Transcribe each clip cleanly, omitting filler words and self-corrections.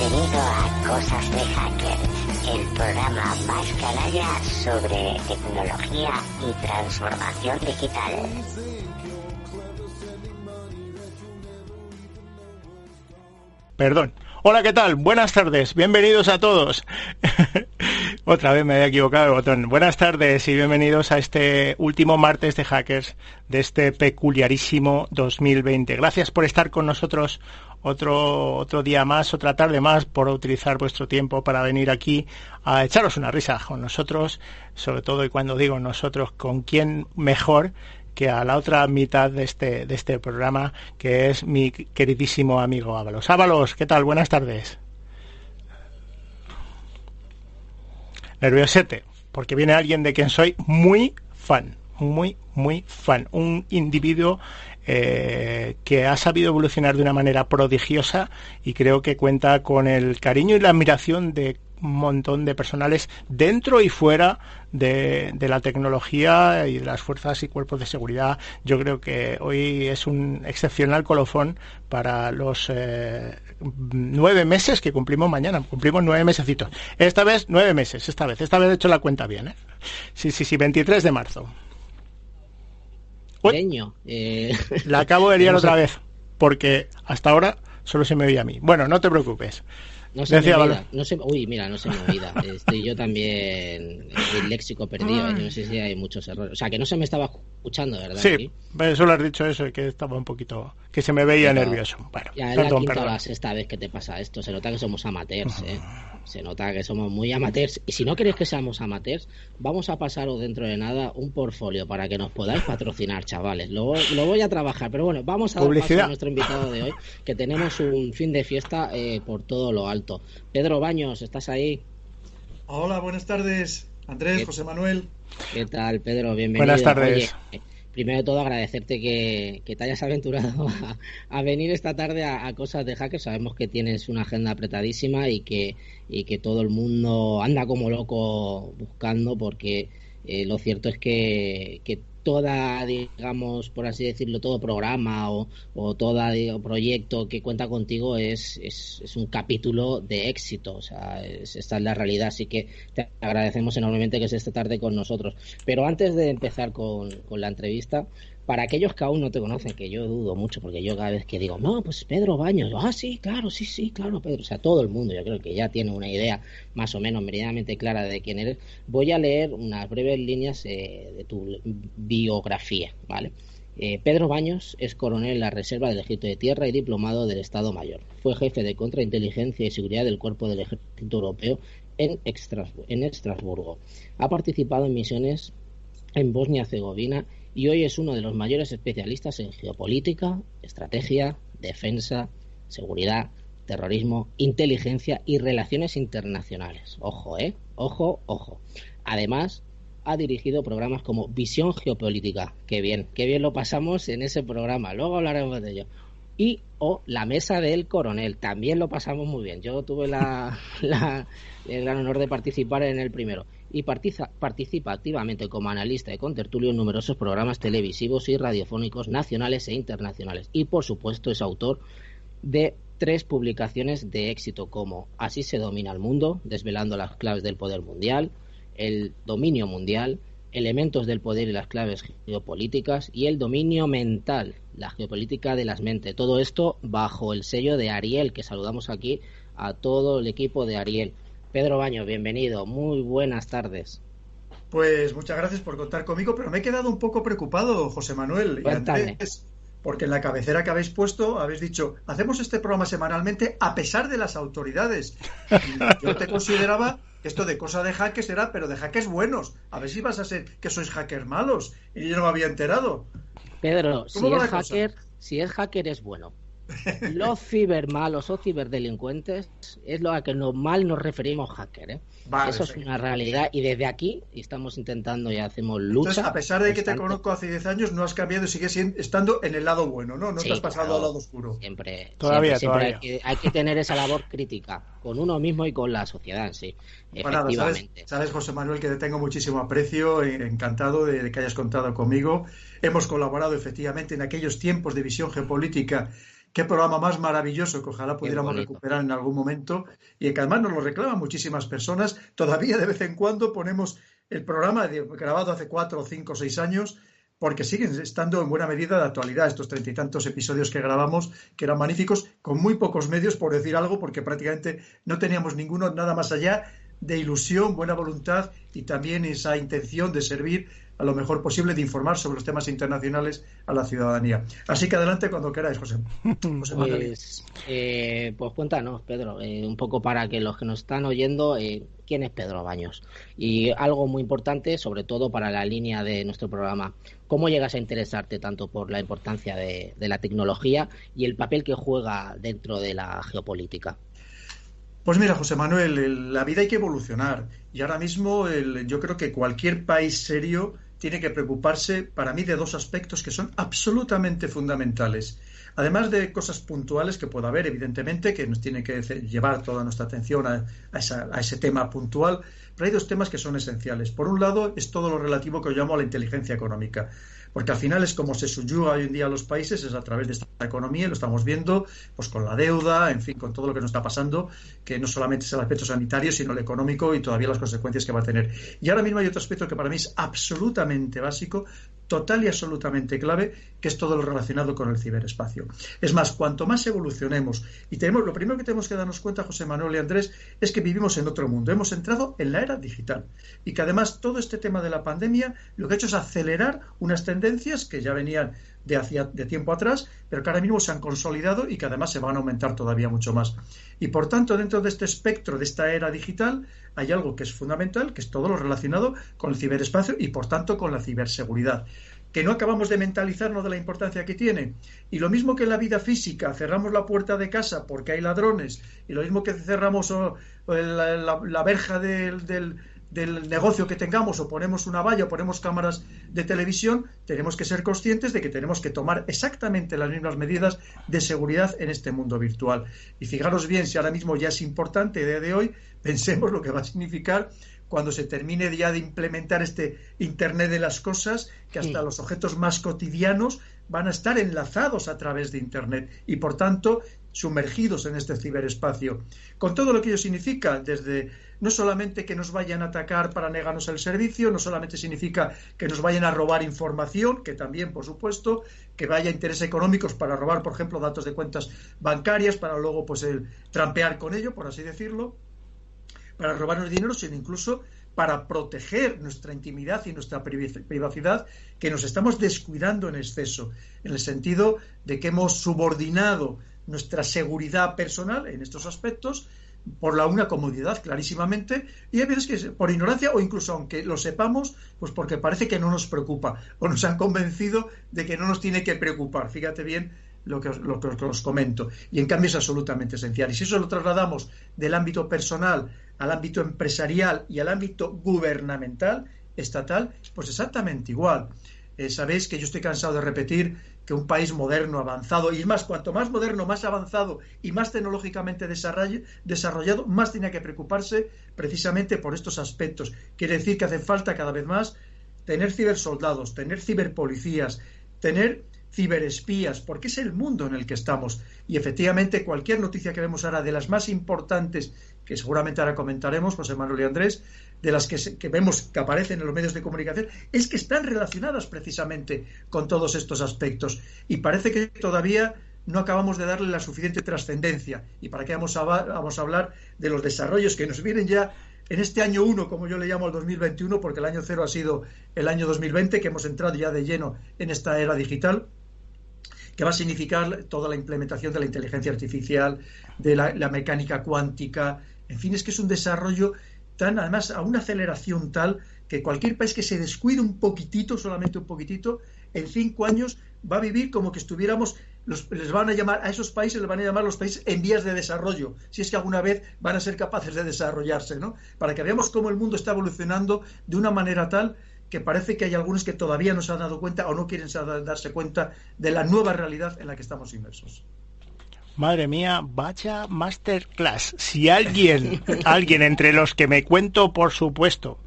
Bienvenido a Cosas de Hacker, el programa más canalla sobre tecnología y transformación digital. Perdón. Hola, ¿qué tal? Buenas tardes, bienvenidos a todos. Otra vez me había equivocado el botón. Buenas tardes y bienvenidos a este último martes de Hackers de este peculiarísimo 2020. Gracias por estar con nosotros otro día más, otra tarde más, por utilizar vuestro tiempo para venir aquí a echaros una risa con nosotros, sobre todo, y cuando digo nosotros, ¿con quién mejor que a la otra mitad de este programa, que es mi queridísimo amigo Ábalos? Ábalos, ¿qué tal? Buenas tardes. Nerviosete, porque viene alguien de quien soy muy fan, muy fan, un individuo que ha sabido evolucionar de una manera prodigiosa y creo que cuenta con el cariño y la admiración de un montón de personales dentro y fuera de la tecnología y de las fuerzas y cuerpos de seguridad. Yo creo que hoy es un excepcional colofón para los 9 meses que cumplimos mañana. Cumplimos 9 mesecitos. Esta vez 9 meses, esta vez he hecho la cuenta bien, ¿eh? Sí, 23 de marzo. La acabo de liar otra vez, porque hasta ahora solo se me oía a mí. Bueno, no te preocupes. No se me olvida, no se me olvida. Estoy yo también el léxico perdido, yo no sé si hay muchos errores. O sea, que no se me estaba escuchando, ¿verdad? Sí, aquí solo has dicho eso, que estaba un poquito, que se me veía nervioso. Bueno, ya es la quinta o la sexta vez que te pasa esto. Se nota que somos amateurs, Se nota que somos muy amateurs. Y si no queréis que seamos amateurs, vamos a pasaros dentro de nada un portfolio para que nos podáis patrocinar, chavales. Lo voy a trabajar, pero bueno, vamos a dar paso a nuestro invitado de hoy, que tenemos un fin de fiesta por todo lo alto. Pedro Baños, ¿estás ahí? Hola, buenas tardes, Andrés, José Manuel. ¿Qué tal, Pedro? Bienvenido. Buenas tardes. Oye, primero de todo agradecerte que te hayas aventurado a venir esta tarde a Cosas de Hackers. Sabemos que tienes una agenda apretadísima y que todo el mundo anda como loco buscando, porque lo cierto es que toda, digamos, por así decirlo, todo programa o todo proyecto que cuenta contigo es un capítulo de éxito. O sea, esta es la realidad. Así que te agradecemos enormemente que estés esta tarde con nosotros. Pero antes de empezar con la entrevista, para aquellos que aún no te conocen, que yo dudo mucho, porque yo cada vez que digo, no, pues Pedro Baños, sí, claro, Pedro, o sea, todo el mundo yo creo que ya tiene una idea más o menos meridianamente clara de quién eres. Voy a leer unas breves líneas de tu biografía, ¿vale? Pedro Baños es coronel en la Reserva del Ejército de Tierra y diplomado del Estado Mayor. Fue jefe de contrainteligencia y seguridad del Cuerpo del Ejército Europeo en Estrasburgo. Ha participado en misiones en Bosnia-Herzegovina y hoy es uno de los mayores especialistas en geopolítica, estrategia, defensa, seguridad, terrorismo, inteligencia y relaciones internacionales. Ojo, ojo. Además, ha dirigido programas como Visión Geopolítica. Qué bien lo pasamos en ese programa. Luego hablaremos de ello. Y La Mesa del Coronel. También lo pasamos muy bien. Yo tuve el gran honor de participar en el primero. Y participa activamente como analista y contertulio en numerosos programas televisivos y radiofónicos nacionales e internacionales. Y, por supuesto, es autor de 3 publicaciones de éxito como Así se domina el mundo, desvelando las claves del poder mundial, El dominio mundial, Elementos del poder y las claves geopolíticas, y El dominio mental, la geopolítica de las mentes. Todo esto bajo el sello de Ariel, que saludamos aquí a todo el equipo de Ariel. Pedro Baños, bienvenido, muy buenas tardes. Pues muchas gracias por contar conmigo, pero me he quedado un poco preocupado, José Manuel y Andrés, porque en la cabecera que habéis puesto habéis dicho, hacemos este programa semanalmente a pesar de las autoridades. Y yo te consideraba que esto de cosa de hackers era, pero de hackers buenos. A ver si vas a ser que sois hackers malos. Y yo no me había enterado. Pedro, si es hacker es bueno. Los cibermalos o ciberdelincuentes es lo a que normal nos referimos hacker, ¿eh? Vale, eso es una realidad y desde aquí estamos intentando y hacemos lucha. Entonces, a pesar de que te conozco hace 10 años, no has cambiado y sigues estando en el lado bueno, ¿no? No sí, te has pasado al lado oscuro. Siempre hay que tener esa labor crítica con uno mismo y con la sociedad, sí. Efectivamente. Bueno, sabes, José Manuel, que te tengo muchísimo aprecio, encantado de que hayas contado conmigo. Hemos colaborado efectivamente en aquellos tiempos de Visión Geopolítica qué programa más maravilloso que ojalá pudiéramos recuperar en algún momento y que además nos lo reclaman muchísimas personas. Todavía de vez en cuando ponemos el programa grabado hace 4, 5, 6 años porque siguen estando en buena medida de actualidad estos 30 y tantos episodios que grabamos, que eran magníficos, con muy pocos medios, por decir algo, porque prácticamente no teníamos ninguno nada más allá de ilusión, buena voluntad y también esa intención de servir a lo mejor posible, de informar sobre los temas internacionales a la ciudadanía. Así que adelante cuando queráis, José. Pues cuéntanos, Pedro, un poco para que los que nos están oyendo, ¿quién es Pedro Baños? Y algo muy importante, sobre todo para la línea de nuestro programa, ¿cómo llegas a interesarte tanto por la importancia de la tecnología y el papel que juega dentro de la geopolítica? Pues mira, José Manuel, la vida hay que evolucionar y ahora mismo yo creo que cualquier país serio tiene que preocuparse, para mí, de dos aspectos que son absolutamente fundamentales. Además de cosas puntuales que pueda haber, evidentemente, que nos tiene que llevar toda nuestra atención a ese tema puntual, pero hay dos temas que son esenciales. Por un lado, es todo lo relativo que yo llamo a la inteligencia económica, porque al final es como se subyuga hoy en día a los países, es a través de esta economía, y lo estamos viendo pues con la deuda, en fin, con todo lo que nos está pasando, que no solamente es el aspecto sanitario, sino el económico y todavía las consecuencias que va a tener. Y ahora mismo hay otro aspecto que para mí es absolutamente básico, total y absolutamente clave, que es todo lo relacionado con el ciberespacio. Es más, cuanto más evolucionemos, y lo primero que tenemos que darnos cuenta, José Manuel y Andrés, es que vivimos en otro mundo, hemos entrado en la era digital, y que además todo este tema de la pandemia lo que ha hecho es acelerar unas tendencias que ya venían de tiempo atrás, pero que ahora mismo se han consolidado y que además se van a aumentar todavía mucho más. Y por tanto, dentro de este espectro, de esta era digital, hay algo que es fundamental, que es todo lo relacionado con el ciberespacio y por tanto con la ciberseguridad, que no acabamos de mentalizarnos de la importancia que tiene. Y lo mismo que en la vida física, cerramos la puerta de casa porque hay ladrones, y lo mismo que cerramos la verja del negocio que tengamos, o ponemos una valla o ponemos cámaras de televisión, tenemos que ser conscientes de que tenemos que tomar exactamente las mismas medidas de seguridad en este mundo virtual. Y fijaros bien, si ahora mismo ya es importante, a día de hoy, pensemos lo que va a significar cuando se termine ya de implementar este Internet de las cosas, que hasta los objetos más cotidianos van a estar enlazados a través de Internet y, por tanto, sumergidos en este ciberespacio. Con todo lo que ello significa, desde no solamente que nos vayan a atacar para negarnos el servicio, no solamente significa que nos vayan a robar información, que también, por supuesto, que vaya intereses económicos para robar, por ejemplo, datos de cuentas bancarias, para luego pues trampear con ello, por así decirlo, para robarnos dinero, sino incluso para proteger nuestra intimidad y nuestra privacidad, que nos estamos descuidando en exceso, en el sentido de que hemos subordinado nuestra seguridad personal en estos aspectos por una comodidad, clarísimamente, y hay veces que por ignorancia o incluso aunque lo sepamos, pues porque parece que no nos preocupa o nos han convencido de que no nos tiene que preocupar. Fíjate bien lo que os comento, y en cambio es absolutamente esencial. Y si eso lo trasladamos del ámbito personal al ámbito empresarial y al ámbito gubernamental, estatal, pues exactamente igual. Sabéis que yo estoy cansado de repetir que un país moderno, avanzado, y es más, cuanto más moderno, más avanzado y más tecnológicamente desarrollado, más tiene que preocuparse precisamente por estos aspectos. Quiere decir que hace falta cada vez más tener cibersoldados, tener ciberpolicías, tener ciberespías, porque es el mundo en el que estamos. Y efectivamente cualquier noticia que vemos ahora, de las más importantes, que seguramente ahora comentaremos, José Manuel y Andrés, de las que vemos que aparecen en los medios de comunicación, es que están relacionadas precisamente con todos estos aspectos. Y parece que todavía no acabamos de darle la suficiente trascendencia. ¿Y para qué vamos a hablar de los desarrollos que nos vienen ya en este año 1, como yo le llamo al 2021, porque el año 0 ha sido el año 2020, que hemos entrado ya de lleno en esta era digital, que va a significar toda la implementación de la inteligencia artificial, de la mecánica cuántica, en fin, es que es un desarrollo además a una aceleración tal que cualquier país que se descuide un poquitito, solamente un poquitito, en 5 años va a vivir como que estuviéramos, les van a llamar, a esos países les van a llamar los países en vías de desarrollo, si es que alguna vez van a ser capaces de desarrollarse, ¿no? Para que veamos cómo el mundo está evolucionando de una manera tal que parece que hay algunos que todavía no se han dado cuenta o no quieren darse cuenta de la nueva realidad en la que estamos inmersos. Madre mía, vaya masterclass. Si alguien entre los que me cuento, por supuesto,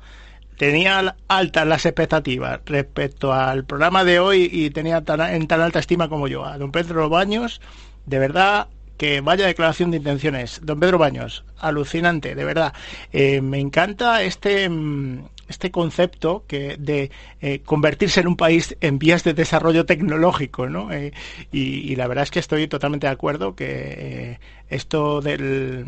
tenía altas las expectativas respecto al programa de hoy y tenía en tan alta estima como yo a don Pedro Baños, de verdad, que vaya declaración de intenciones. Don Pedro Baños, alucinante, de verdad. Me encanta este concepto de convertirse en un país en vías de desarrollo tecnológico, ¿no? Y la verdad es que estoy totalmente de acuerdo que esto de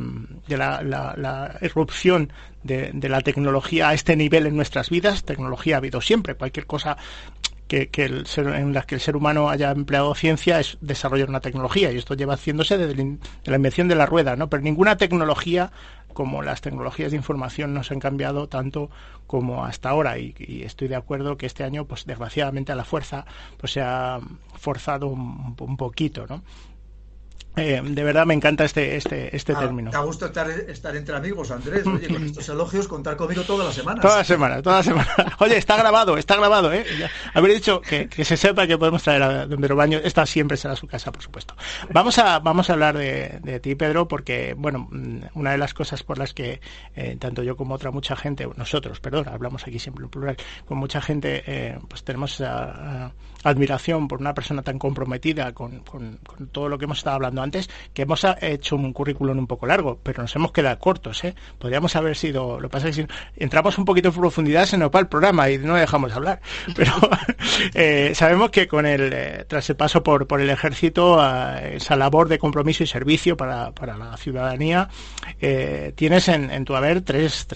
la irrupción de la tecnología a este nivel en nuestras vidas, tecnología ha habido siempre, cualquier cosa en la que el ser humano haya empleado ciencia es desarrollar una tecnología, y esto lleva haciéndose desde la invención de la rueda, ¿no? Pero ninguna tecnología como las tecnologías de información nos han cambiado tanto como hasta ahora, y estoy de acuerdo que este año, pues desgraciadamente a la fuerza, pues se ha forzado un poquito, ¿no? De verdad me encanta este término. Te gusta estar entre amigos, Andrés. Oye, con estos elogios, contar conmigo todas las semanas. Todas las semanas. Oye, está grabado, ¿eh? Haber dicho que se sepa que podemos traer a don Pedro Baños. Esta siempre será su casa, por supuesto. Vamos a hablar de ti, Pedro, porque, bueno, una de las cosas por las que tanto yo como mucha gente, nosotros, hablamos aquí siempre en plural, con mucha gente, pues tenemos esa admiración por una persona tan comprometida con todo lo que hemos estado hablando antes, que hemos hecho un currículum un poco largo, pero nos hemos quedado cortos, ¿eh? Podríamos haber sido, lo que pasa es que si entramos un poquito en profundidad se nos va el programa y no dejamos hablar, pero sabemos que tras el paso por el ejército, esa labor de compromiso y servicio para la ciudadanía, tienes en tu haber tres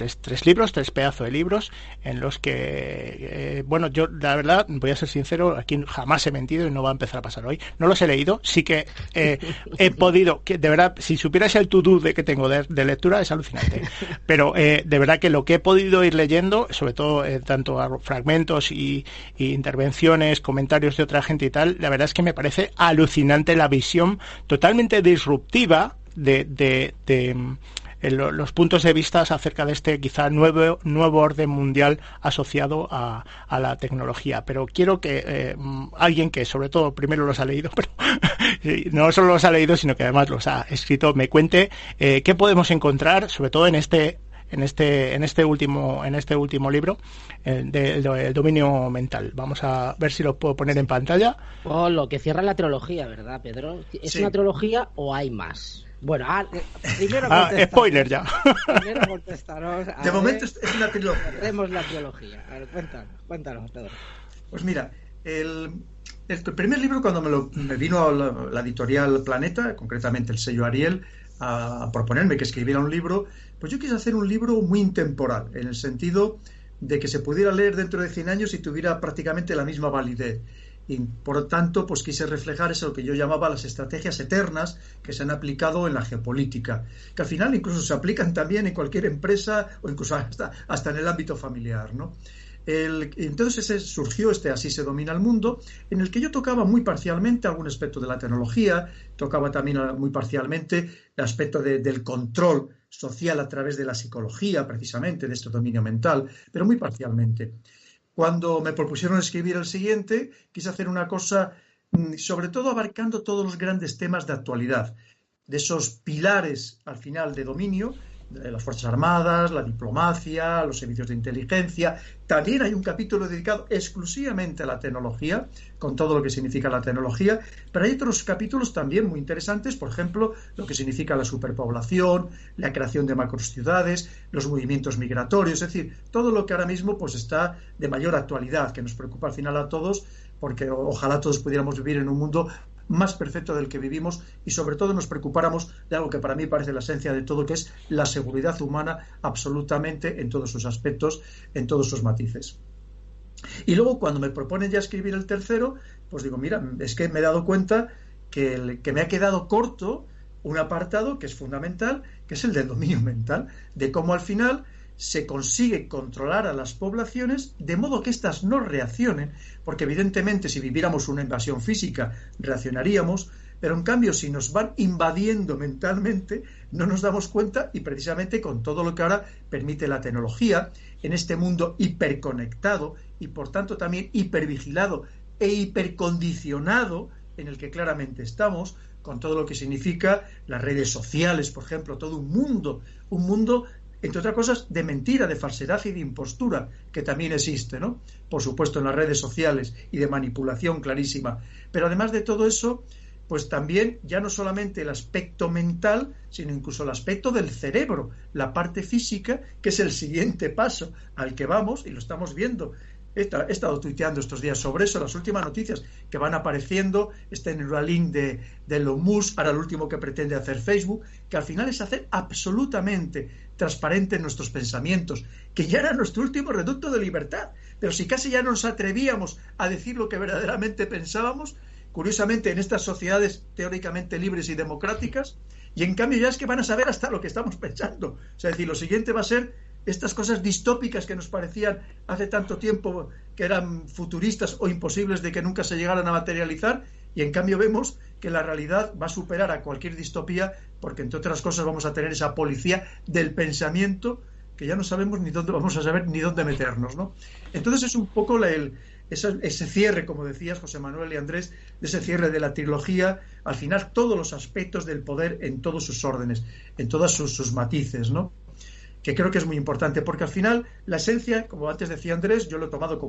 libros, tres pedazos de libros en los que, bueno, yo la verdad, voy a ser sincero, aquí jamás he mentido y no va a empezar a pasar hoy, no los he leído, sí que he podido, que de verdad, si supieras el to-do que tengo de lectura, es alucinante, pero de verdad que lo que he podido ir leyendo, sobre todo tanto fragmentos y intervenciones, comentarios de otra gente y tal, la verdad es que me parece alucinante la visión totalmente disruptiva de los puntos de vista acerca de este quizá nuevo orden mundial asociado a la tecnología. Pero quiero que alguien que sobre todo primero los ha leído, pero no solo los ha leído, sino que además los ha escrito, me cuente qué podemos encontrar, sobre todo en este último libro, el dominio mental. Vamos a ver si lo puedo poner en pantalla. Lo que cierra la trilogía, ¿verdad, Pedro? ¿Es una trilogía o hay más? Bueno, primero spoiler ya. Primero contestaros. De momento es una trilogía. Tenemos la trilogía. A ver, cuéntanos, Pedro. Pues mira, el primer libro, cuando me vino la editorial Planeta, concretamente el sello Ariel, a proponerme que escribiera un libro, pues yo quise hacer un libro muy intemporal, en el sentido de que se pudiera leer dentro de 100 años y tuviera prácticamente la misma validez. Y por lo tanto, pues quise reflejar eso que yo llamaba las estrategias eternas que se han aplicado en la geopolítica, que al final incluso se aplican también en cualquier empresa o incluso hasta en el ámbito familiar, ¿no? Entonces surgió Así se domina el mundo, en el que yo tocaba muy parcialmente algún aspecto de la tecnología, tocaba también muy parcialmente el aspecto del control social a través de la psicología, precisamente, de este dominio mental, pero muy parcialmente. Cuando me propusieron escribir el siguiente, quise hacer una cosa, sobre todo abarcando todos los grandes temas de actualidad, de esos pilares al final de dominio, de las Fuerzas Armadas, la diplomacia, los servicios de inteligencia. También hay un capítulo dedicado exclusivamente a la tecnología, con todo lo que significa la tecnología, pero hay otros capítulos también muy interesantes, por ejemplo, lo que significa la superpoblación, la creación de macrociudades, los movimientos migratorios, es decir, todo lo que ahora mismo pues está de mayor actualidad, que nos preocupa al final a todos, porque ojalá todos pudiéramos vivir en un mundo más perfecto del que vivimos y sobre todo nos preocupáramos de algo que para mí parece la esencia de todo, que es la seguridad humana absolutamente en todos sus aspectos, en todos sus matices. Y luego cuando me proponen ya escribir el tercero, pues digo, mira, es que me he dado cuenta que me ha quedado corto un apartado que es fundamental, que es el del dominio mental, de cómo al final se consigue controlar a las poblaciones de modo que éstas no reaccionen, porque evidentemente si viviéramos una invasión física reaccionaríamos, pero en cambio si nos van invadiendo mentalmente no nos damos cuenta, y precisamente con todo lo que ahora permite la tecnología en este mundo hiperconectado y por tanto también hipervigilado e hipercondicionado en el que claramente estamos, con todo lo que significa las redes sociales, por ejemplo, todo un mundo entre otras cosas, de mentira, de falsedad y de impostura, que también existe, ¿no? Por supuesto, en las redes sociales, y de manipulación clarísima. Pero además de todo eso, pues también ya no solamente el aspecto mental, sino incluso el aspecto del cerebro, la parte física, que es el siguiente paso al que vamos, y lo estamos viendo. He estado tuiteando estos días sobre eso, las últimas noticias que van apareciendo, este Neuralink de Elon Musk, ahora lo último que pretende hacer Facebook, que al final es hacer absolutamente transparente nuestros pensamientos, que ya era nuestro último reducto de libertad. Pero si casi ya no nos atrevíamos a decir lo que verdaderamente pensábamos, curiosamente en estas sociedades teóricamente libres y democráticas, y en cambio ya es que van a saber hasta lo que estamos pensando. O sea, es decir, lo siguiente va a ser estas cosas distópicas que nos parecían hace tanto tiempo que eran futuristas o imposibles de que nunca se llegaran a materializar, y en cambio vemos que la realidad va a superar a cualquier distopía, porque entre otras cosas vamos a tener esa policía del pensamiento que ya no sabemos ni dónde vamos a saber ni dónde meternos, ¿no? Entonces es un poco ese cierre, como decías, José Manuel y Andrés, de ese cierre de la trilogía, al final todos los aspectos del poder en todos sus órdenes, en todos sus matices, ¿no? Que creo que es muy importante, porque al final la esencia, como antes decía Andrés, yo lo he tomado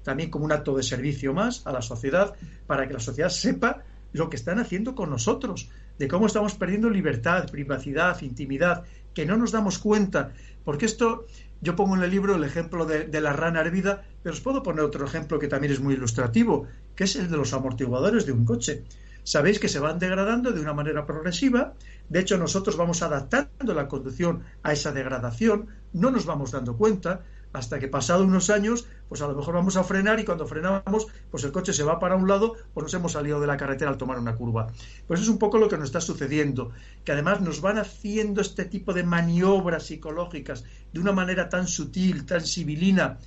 también como un acto de servicio más a la sociedad, para que la sociedad sepa lo que están haciendo con nosotros, de cómo estamos perdiendo libertad, privacidad, intimidad, que no nos damos cuenta, porque esto, yo pongo en el libro el ejemplo de la rana hervida, pero os puedo poner otro ejemplo que también es muy ilustrativo, que es el de los amortiguadores de un coche. Sabéis que se van degradando de una manera progresiva. De hecho, nosotros vamos adaptando la conducción a esa degradación, no nos vamos dando cuenta, hasta que pasado unos años, pues a lo mejor vamos a frenar, y cuando frenamos, pues el coche se va para un lado, pues nos hemos salido de la carretera al tomar una curva. Pues es un poco lo que nos está sucediendo, que además nos van haciendo este tipo de maniobras psicológicas de una manera tan sutil, tan sibilina,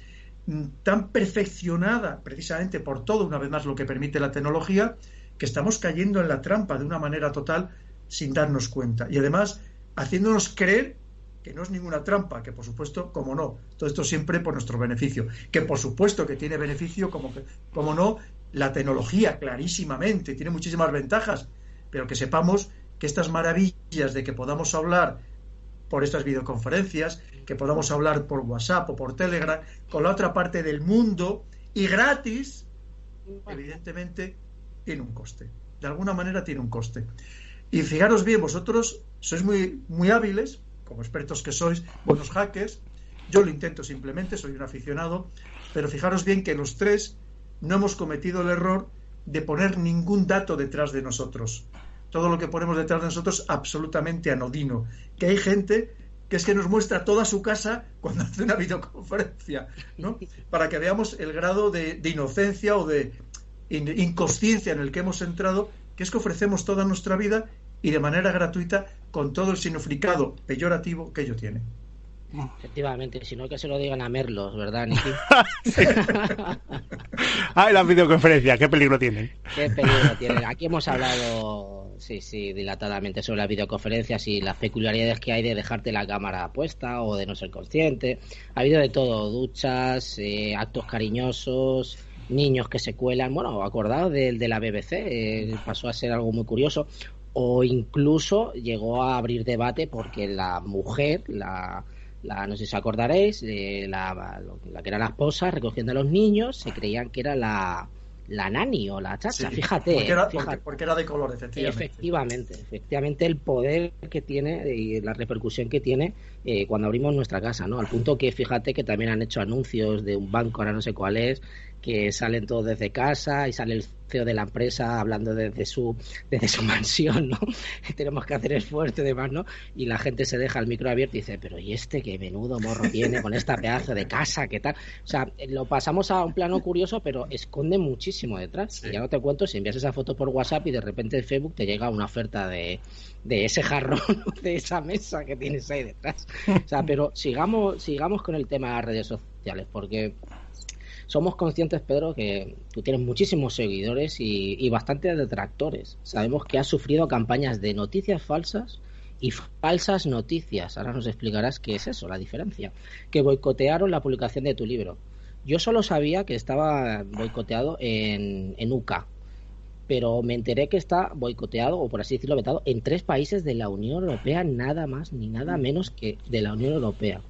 tan perfeccionada, precisamente por todo, una vez más, lo que permite la tecnología, que estamos cayendo en la trampa de una manera total sin darnos cuenta. Y además, haciéndonos creer que no es ninguna trampa, que por supuesto, como no, todo esto siempre por nuestro beneficio, que por supuesto que tiene beneficio, como no, la tecnología, clarísimamente, tiene muchísimas ventajas, pero que sepamos que estas maravillas de que podamos hablar por estas videoconferencias, que podamos hablar por WhatsApp o por Telegram, con la otra parte del mundo, y gratis, evidentemente, tiene un coste. De alguna manera tiene un coste. Y fijaros bien, vosotros sois muy, muy hábiles, como expertos que sois, buenos hackers. Yo lo intento simplemente, soy un aficionado, pero fijaros bien que los tres no hemos cometido el error de poner ningún dato detrás de nosotros. Todo lo que ponemos detrás de nosotros absolutamente anodino. Que hay gente que es que nos muestra toda su casa cuando hace una videoconferencia, ¿no? Para que veamos el grado de inocencia o de inconsciencia en el que hemos entrado, que es que ofrecemos toda nuestra vida y de manera gratuita, con todo el significado peyorativo que ello tiene. Efectivamente, si no, que se lo digan a Merlos, ¿verdad, Niki? Ay, la videoconferencia, qué peligro tienen. Qué peligro tienen. Aquí hemos hablado, sí, dilatadamente sobre las videoconferencias y las peculiaridades que hay de dejarte la cámara puesta o de no ser consciente. Ha habido de todo, duchas, actos cariñosos, niños que se cuelan. Bueno, acordaos de la BBC, pasó a ser algo muy curioso. O incluso llegó a abrir debate porque la mujer, no sé si os acordaréis, la que era la esposa recogiendo a los niños, se creían que era la nani o la chacha, sí, fíjate. Porque era de color, efectivamente el poder que tiene y la repercusión que tiene cuando abrimos nuestra casa, ¿no? Al punto que fíjate que también han hecho anuncios de un banco, ahora no sé cuál es, que salen todos desde casa y sale el CEO de la empresa hablando desde su mansión, ¿no? Tenemos que hacer esfuerzo y demás, ¿no? Y la gente se deja el micro abierto y dice, pero ¿y este qué menudo morro tiene con esta pedazo de casa? ¿Qué tal? O sea, lo pasamos a un plano curioso, pero esconde muchísimo detrás. Sí. Y ya no te cuento si envías esa foto por WhatsApp y de repente en Facebook te llega una oferta de ese jarrón, de esa mesa que tienes ahí detrás. O sea, pero sigamos con el tema de las redes sociales, porque somos conscientes, Pedro, que tú tienes muchísimos seguidores y bastantes detractores. Sabemos que has sufrido campañas de noticias falsas y falsas noticias. Ahora nos explicarás qué es eso, la diferencia. Que boicotearon la publicación de tu libro. Yo solo sabía que estaba boicoteado en UK, pero me enteré que está boicoteado, o por así decirlo, vetado, en 3 países de la Unión Europea, nada más ni nada menos que de la Unión Europea.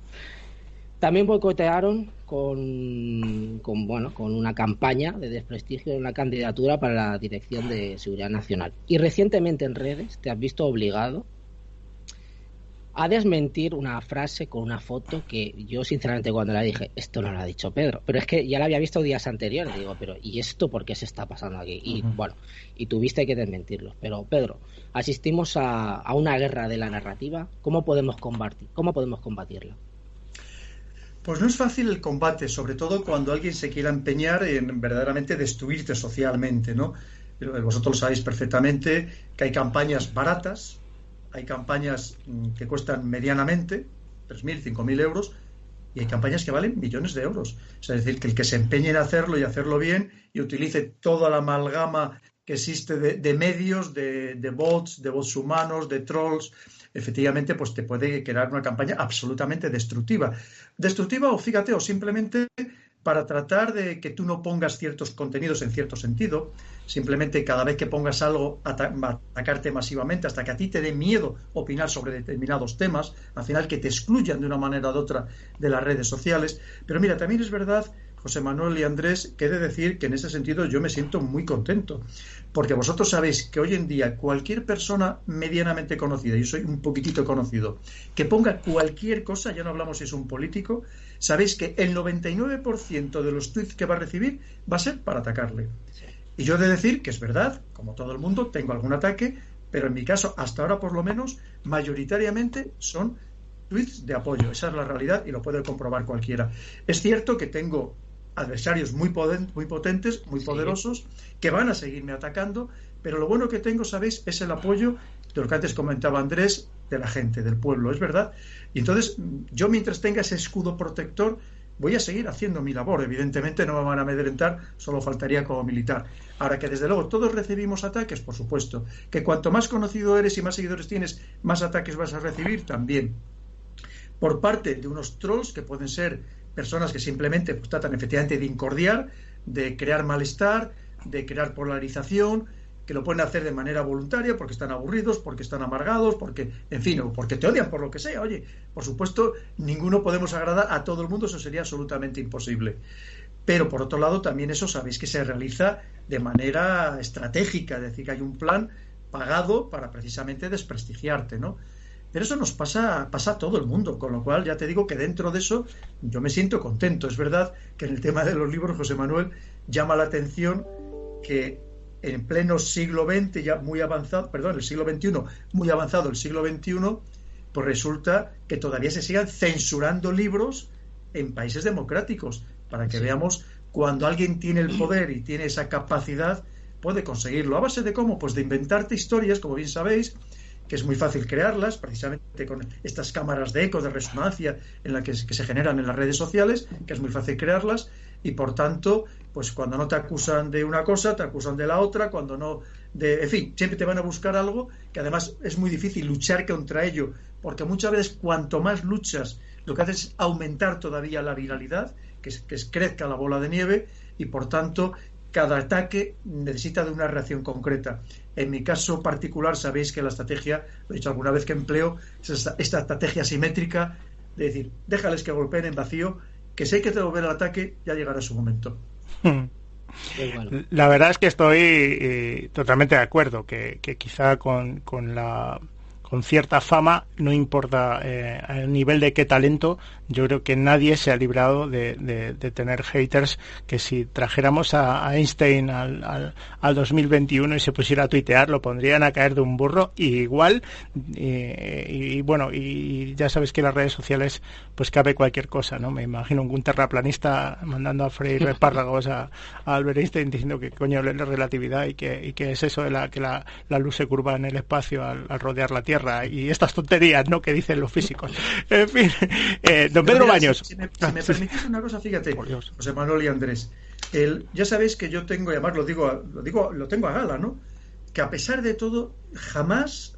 También boicotearon con una campaña de desprestigio en la candidatura para la Dirección de Seguridad Nacional. Y recientemente en redes te has visto obligado a desmentir una frase con una foto que yo sinceramente cuando la dije, esto no lo ha dicho Pedro, pero es que ya la había visto días anteriores, digo, pero ¿y esto por qué se está pasando aquí? Y y tuviste que desmentirlo. Pero Pedro, asistimos a una guerra de la narrativa. ¿Cómo podemos combatirla? Pues no es fácil el combate, sobre todo cuando alguien se quiera empeñar en verdaderamente destruirte socialmente, ¿no? Vosotros lo sabéis perfectamente que hay campañas baratas, hay campañas que cuestan medianamente 3.000, 5.000 euros, y hay campañas que valen millones de euros. O sea, es decir, que el que se empeñe en hacerlo y hacerlo bien y utilice toda la amalgama que existe de medios, de bots humanos, de trolls, efectivamente, pues te puede crear una campaña absolutamente destructiva. Destructiva, o fíjate, o simplemente para tratar de que tú no pongas ciertos contenidos en cierto sentido, simplemente cada vez que pongas algo, atacarte masivamente, hasta que a ti te dé miedo opinar sobre determinados temas, al final que te excluyan de una manera u otra de las redes sociales. Pero mira, también es verdad, José Manuel y Andrés, que he de decir que en ese sentido yo me siento muy contento, porque vosotros sabéis que hoy en día cualquier persona medianamente conocida, yo soy un poquitito conocido, que ponga cualquier cosa, ya no hablamos si es un político, sabéis que el 99% de los tweets que va a recibir va a ser para atacarle. Y yo he de decir que es verdad, como todo el mundo, tengo algún ataque, pero en mi caso, hasta ahora por lo menos, mayoritariamente son tweets de apoyo. Esa es la realidad y lo puede comprobar cualquiera. Es cierto que tengo adversarios muy potentes, muy poderosos, que van a seguirme atacando, pero lo bueno que tengo, ¿sabéis?, es el apoyo de lo que antes comentaba Andrés, de la gente, del pueblo, es verdad. Y entonces, yo mientras tenga ese escudo protector, voy a seguir haciendo mi labor. Evidentemente no me van a amedrentar, solo faltaría como militar. Ahora que desde luego todos recibimos ataques, por supuesto. Que cuanto más conocido eres y más seguidores tienes, más ataques vas a recibir también. Por parte de unos trolls que pueden ser personas que simplemente pues, tratan efectivamente de incordiar, de crear malestar, de crear polarización, que lo pueden hacer de manera voluntaria porque están aburridos, porque están amargados, porque, en fin, o porque te odian por lo que sea. Oye, por supuesto, ninguno podemos agradar a todo el mundo, eso sería absolutamente imposible. Pero, por otro lado, también eso sabéis que se realiza de manera estratégica, es decir, que hay un plan pagado para precisamente desprestigiarte, ¿no? Pero eso nos pasa a todo el mundo, con lo cual ya te digo que dentro de eso yo me siento contento. Es verdad que en el tema de los libros, José Manuel, llama la atención que en pleno siglo XX, ya muy avanzado, perdón, el siglo XXI, muy avanzado el siglo XXI, pues resulta que todavía se sigan censurando libros en países democráticos, para que veamos cuando alguien tiene el poder y tiene esa capacidad, puede conseguirlo. ¿A base de cómo? Pues de inventarte historias, como bien sabéis, que es muy fácil crearlas, precisamente con estas cámaras de eco, de resonancia en las que se generan en las redes sociales, que es muy fácil crearlas, y por tanto, pues cuando no te acusan de una cosa, te acusan de la otra, cuando no, en fin, siempre te van a buscar algo, que además es muy difícil luchar contra ello, porque muchas veces cuanto más luchas, lo que haces es aumentar todavía la viralidad, que crezca la bola de nieve, y por tanto, cada ataque necesita de una reacción concreta. En mi caso particular, sabéis que la estrategia, lo he dicho alguna vez que empleo, es esta estrategia simétrica de decir, déjales que golpeen en vacío, que si hay que devolver el ataque, ya llegará su momento. La verdad es que estoy totalmente de acuerdo, que quizá con cierta fama, no importa el nivel de qué talento, yo creo que nadie se ha librado de tener haters, que si trajéramos a Einstein al 2021 y se pusiera a tuitear, lo pondrían a caer de un burro, y igual, y bueno, y ya sabes que en las redes sociales pues cabe cualquier cosa, ¿no? Me imagino un terraplanista mandando a freír espárragos a Albert Einstein diciendo que coño es la relatividad y que es eso de que la luz se curva en el espacio al rodear la Tierra, y estas tonterías, ¿no?, que dicen los físicos. En fin, don Pedro Baños. Si me permitís una cosa, fíjate, José Manuel y Andrés, ya sabéis que yo tengo, y además lo tengo a gala, ¿no?, que a pesar de todo, jamás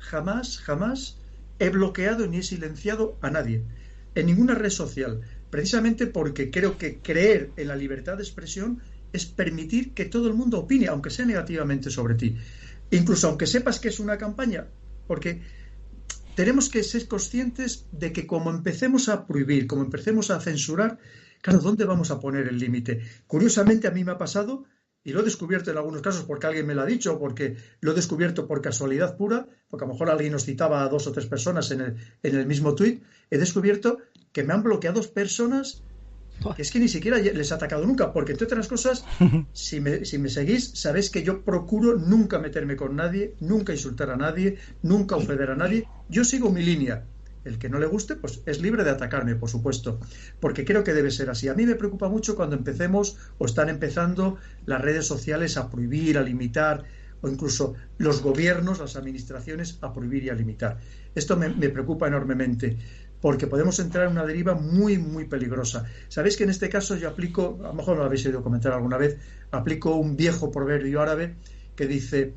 he bloqueado ni he silenciado a nadie, en ninguna red social, precisamente porque creo que creer en la libertad de expresión es permitir que todo el mundo opine, aunque sea negativamente sobre ti, incluso aunque sepas que es una campaña, porque tenemos que ser conscientes de que como empecemos a prohibir, como empecemos a censurar, claro, ¿dónde vamos a poner el límite? Curiosamente a mí me ha pasado, y lo he descubierto en algunos casos porque alguien me lo ha dicho, porque lo he descubierto por casualidad pura, porque a lo mejor alguien nos citaba a 2 o 3 personas en el mismo tuit, he descubierto que me han bloqueado personas que es que ni siquiera les he atacado nunca, porque entre otras cosas, si me seguís, sabéis que yo procuro nunca meterme con nadie, nunca insultar a nadie, nunca ofender a nadie. Yo sigo mi línea. El que no le guste, pues es libre de atacarme, por supuesto, porque creo que debe ser así. A mí me preocupa mucho cuando empecemos o están empezando las redes sociales a prohibir, a limitar, o incluso los gobiernos, las administraciones, a prohibir y a limitar. Esto me preocupa enormemente, porque podemos entrar en una deriva muy, muy peligrosa. Sabéis que en este caso yo aplico, a lo mejor lo habéis oído comentar alguna vez, aplico un viejo proverbio árabe que dice: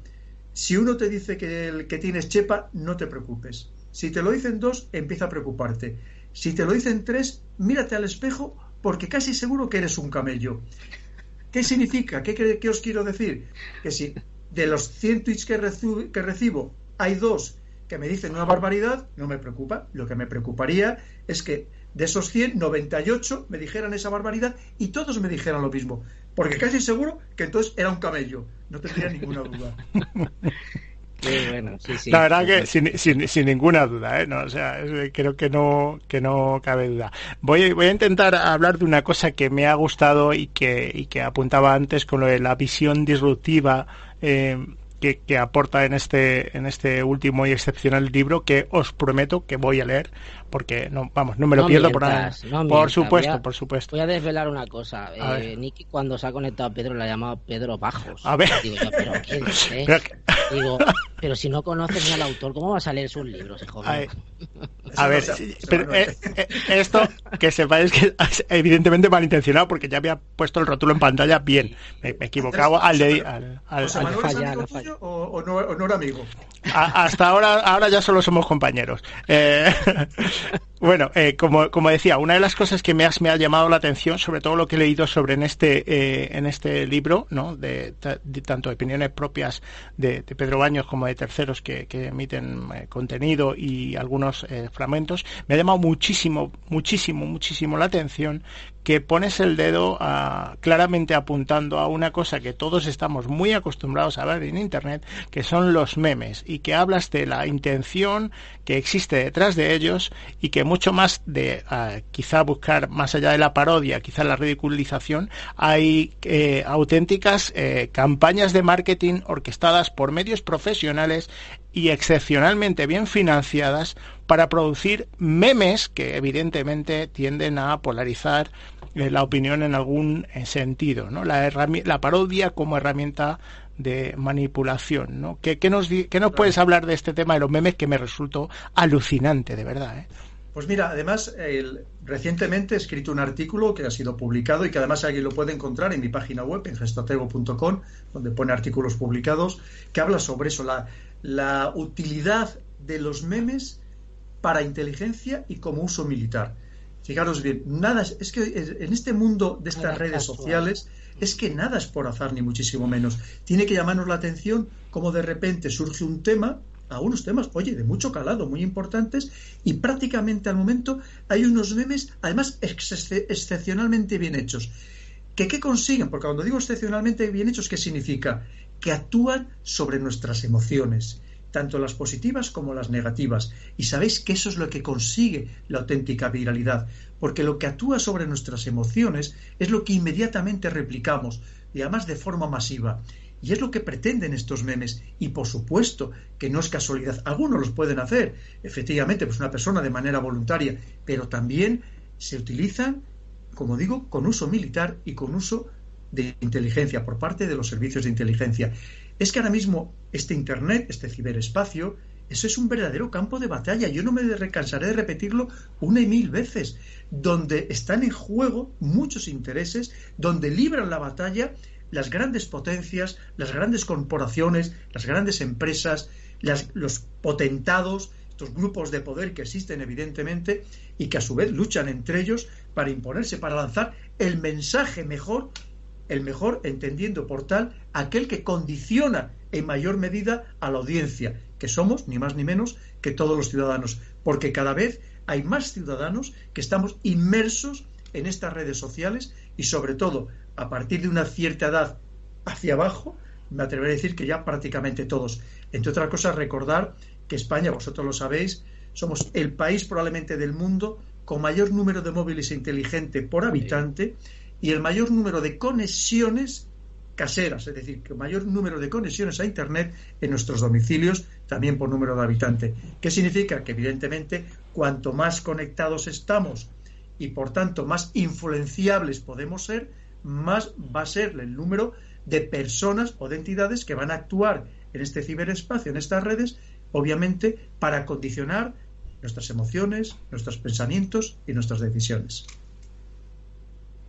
si uno te dice que tienes chepa, no te preocupes. Si te lo dicen 2, empieza a preocuparte. Si te lo dicen 3, mírate al espejo, porque casi seguro que eres un camello. ¿Qué significa? ¿Qué os quiero decir? Que si de los 100 tweets que recibo hay 2 que me dicen una barbaridad, no me preocupa. Lo que me preocuparía es que de esos 100, 98 me dijeran esa barbaridad y todos me dijeran lo mismo, porque casi seguro que entonces era un camello, no tendría ninguna duda. Bueno, sí, la verdad que sin ninguna duda, ¿eh? No, o sea, creo que no cabe duda. Voy a intentar hablar de una cosa que me ha gustado y que apuntaba antes con lo de la visión disruptiva que aporta en este último y excepcional libro, que os prometo que voy a leer, porque no me lo pierdo por nada. Por supuesto. Voy a desvelar una cosa. Nicky, cuando se ha conectado a Pedro, le ha llamado Pedro Bajos. A ver. Digo yo, ¿pero qué dice? Digo, pero si no conoces ni al autor, ¿cómo vas a leer sus libros, hijo mío? A ver, pero esto que sepáis que es evidentemente malintencionado, porque ya había puesto el rótulo en pantalla bien. Me he equivocado al fallar. ¿O no era amigo? Hasta ahora ya solo somos compañeros. Bueno, como decía, una de las cosas que me ha llamado la atención, sobre todo lo que he leído sobre en este libro, ¿no? de tanto opiniones propias de Pedro Baños como de terceros que emiten contenido y algunos fragmentos, me ha llamado muchísimo la atención que pones el dedo claramente apuntando a una cosa que todos estamos muy acostumbrados a ver en Internet, que son los memes, y que hablas de la intención que existe detrás de ellos, y que mucho más de quizá buscar más allá de la parodia, quizá la ridiculización, hay auténticas campañas de marketing orquestadas por medios profesionales y excepcionalmente bien financiadas para producir memes que evidentemente tienden a polarizar la opinión en algún sentido, ¿no? La parodia como herramienta de manipulación, ¿no? ¿Qué nos puedes hablar de este tema de los memes, que me resultó alucinante, de verdad, ¿eh? Pues mira, además, recientemente he escrito un artículo que ha sido publicado y que además alguien lo puede encontrar en mi página web, en gestotego.com, donde pone artículos publicados, que habla sobre eso, la utilidad de los memes para inteligencia y como uso militar. Fijaros bien, es que en este mundo de estas redes sociales es que nada es por azar, ni muchísimo menos. Tiene que llamarnos la atención cómo de repente surge un tema, algunos temas, oye, de mucho calado, muy importantes, y prácticamente al momento hay unos memes, además excepcionalmente bien hechos. ¿Qué consiguen? Porque cuando digo excepcionalmente bien hechos, ¿qué significa? Que actúan sobre nuestras emociones, tanto las positivas como las negativas. Y sabéis que eso es lo que consigue la auténtica viralidad, porque lo que actúa sobre nuestras emociones es lo que inmediatamente replicamos, y además de forma masiva. Y es lo que pretenden estos memes. Y por supuesto que no es casualidad. Algunos los pueden hacer, efectivamente, pues una persona de manera voluntaria, pero también se utilizan, como digo, con uso militar y con uso de inteligencia por parte de los servicios de inteligencia. Es que ahora mismo este Internet, este ciberespacio, eso es un verdadero campo de batalla. Yo no me cansaré de repetirlo 1 y 1000 veces, donde están en juego muchos intereses, donde libran la batalla las grandes potencias, las grandes corporaciones, las grandes empresas, los potentados, estos grupos de poder que existen evidentemente y que a su vez luchan entre ellos para imponerse, para lanzar el mensaje mejor el mejor entendiendo por tal aquel que condiciona en mayor medida a la audiencia, que somos ni más ni menos que todos los ciudadanos, porque cada vez hay más ciudadanos que estamos inmersos en estas redes sociales y sobre todo a partir de una cierta edad hacia abajo, me atreveré a decir que ya prácticamente todos. Entre otras cosas, recordar que España, vosotros lo sabéis, somos el país probablemente del mundo con mayor número de móviles inteligentes por habitante y el mayor número de conexiones caseras, es decir, que el mayor número de conexiones a Internet en nuestros domicilios, también por número de habitante. ¿Qué significa? Que evidentemente cuanto más conectados estamos y por tanto más influenciables podemos ser, más va a ser el número de personas o de entidades que van a actuar en este ciberespacio, en estas redes, obviamente para condicionar nuestras emociones, nuestros pensamientos y nuestras decisiones.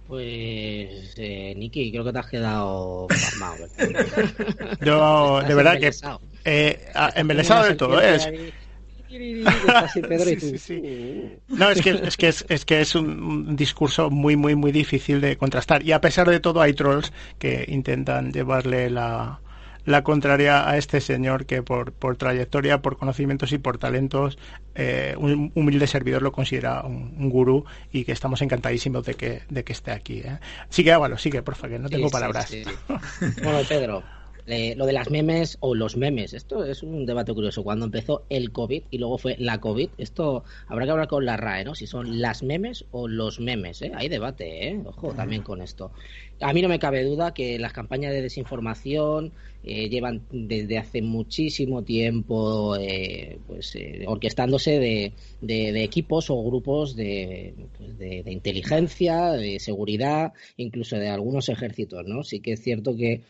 Pues, Niki, creo que te has quedado pasmado. Yo, de verdad que embelesado de todo, ¿eh? Sí. No, es que es un discurso muy, muy, muy difícil de contrastar. Y a pesar de todo hay trolls que intentan llevarle la contraria a este señor que por trayectoria, por conocimientos y por talentos, un humilde servidor lo considera un gurú y que estamos encantadísimos de que esté aquí, ¿eh? Sigue, Ábalo, sigue, porfa, que no tengo palabras. Sí. Bueno, Pedro, lo de las memes o los memes, esto es un debate curioso. Cuando empezó el COVID y luego fue la COVID, esto habrá que hablar con la RAE, ¿no? Si son las memes o los memes, ¿eh? Hay debate, ¿eh? Ojo, también con esto. A mí no me cabe duda que las campañas de desinformación llevan desde hace muchísimo tiempo orquestándose de equipos o grupos de inteligencia, de seguridad, incluso de algunos ejércitos, ¿no? Sí que es cierto que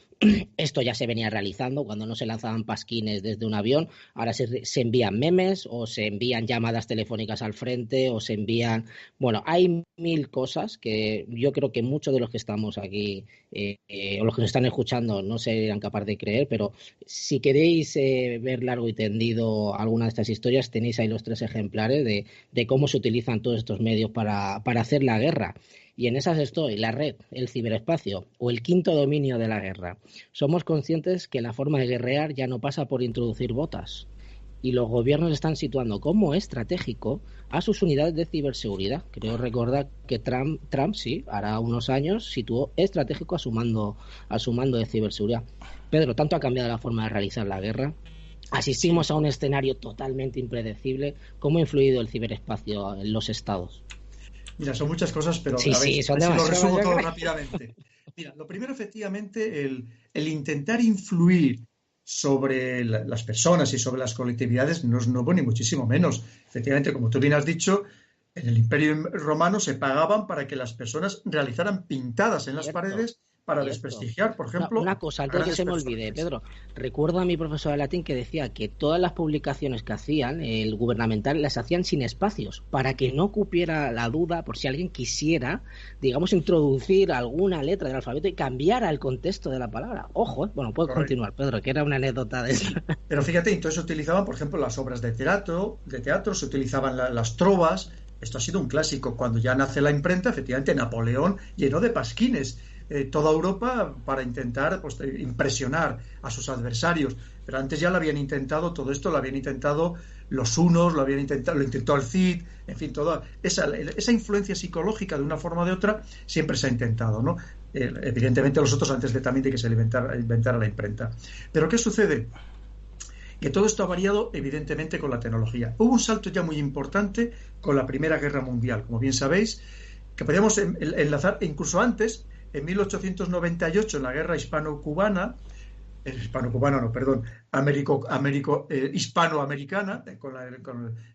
esto ya se venía realizando cuando no se lanzaban pasquines desde un avión. Ahora se envían memes o se envían llamadas telefónicas al frente o se envían... Bueno, hay mil cosas que yo creo que muchos de los que estamos aquí o los que nos están escuchando no serían capaces de creer, pero si queréis ver largo y tendido alguna de estas historias, tenéis ahí los 3 ejemplares de cómo se utilizan todos estos medios para hacer la guerra. Y en esas estoy, la red, el ciberespacio o el quinto dominio de la guerra. Somos conscientes que la forma de guerrear ya no pasa por introducir botas. Y los gobiernos están situando como estratégico a sus unidades de ciberseguridad. Creo recordar que Trump sí, hará unos años, situó estratégico a su mando de ciberseguridad. Pedro, ¿tanto ha cambiado la forma de realizar la guerra? Asistimos a un escenario totalmente impredecible. ¿Cómo ha influido el ciberespacio en los estados? Mira, son muchas cosas, pero sí, son lo resumo todo rápidamente. Mira, lo primero, efectivamente, el intentar influir sobre las personas y sobre las colectividades no es nuevo ni muchísimo menos. Efectivamente, como tú bien has dicho, en el Imperio Romano se pagaban para que las personas realizaran pintadas en las paredes para desprestigiar, por ejemplo... Una cosa, antes de que se me olvide, Pedro, recuerdo a mi profesor de latín que decía que todas las publicaciones que hacían, el gubernamental, las hacían sin espacios, para que no cupiera la duda por si alguien quisiera, digamos, introducir alguna letra del alfabeto y cambiara el contexto de la palabra. Ojo, bueno, puedo continuar, Pedro, que era una anécdota de eso. Pero fíjate, entonces se utilizaban, por ejemplo, las obras de teatro, se utilizaban las trovas. Esto ha sido un clásico. Cuando ya nace la imprenta, efectivamente, Napoleón llenó de pasquines toda Europa para intentar impresionar a sus adversarios. Pero antes ya lo habían intentado, todo esto lo habían intentado los hunos, lo intentó el Cid, en fin, toda esa influencia psicológica de una forma o de otra siempre se ha intentado, ¿no? Evidentemente los otros antes también de que se inventara la imprenta. Pero ¿qué sucede? Que todo esto ha variado evidentemente con la tecnología. Hubo un salto ya muy importante con la Primera Guerra Mundial, como bien sabéis, que podíamos enlazar incluso antes. En 1898, en la guerra hispanoamericana, con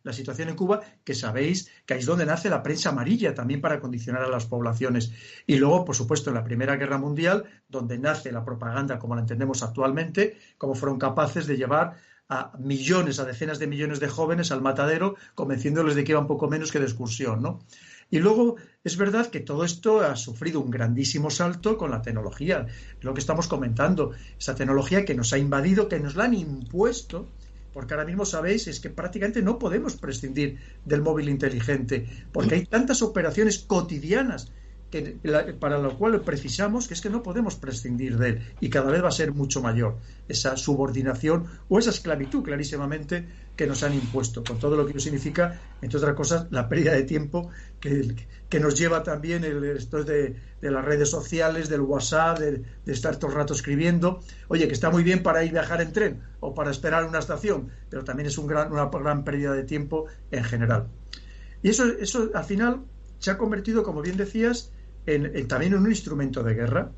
la situación en Cuba, que sabéis que ahí es donde nace la prensa amarilla, también para condicionar a las poblaciones. Y luego, por supuesto, en la Primera Guerra Mundial, donde nace la propaganda como la entendemos actualmente, cómo fueron capaces de llevar a decenas de millones de jóvenes al matadero, convenciéndoles de que iban poco menos que de excursión, ¿no? Y luego es verdad que todo esto ha sufrido un grandísimo salto con la tecnología, lo que estamos comentando, esa tecnología que nos ha invadido, que nos la han impuesto, porque ahora mismo sabéis es que prácticamente no podemos prescindir del móvil inteligente, porque hay tantas operaciones cotidianas para lo cual precisamos, que es que no podemos prescindir de él, y cada vez va a ser mucho mayor esa subordinación o esa esclavitud clarísimamente que nos han impuesto, con todo lo que significa, entre otras cosas, la pérdida de tiempo que nos lleva también esto de las redes sociales, del WhatsApp, de estar todo el rato escribiendo. Oye, que está muy bien para ir a viajar en tren o para esperar una estación, pero también es una gran pérdida de tiempo en general. Y eso al final se ha convertido, como bien decías, también en un instrumento de guerra.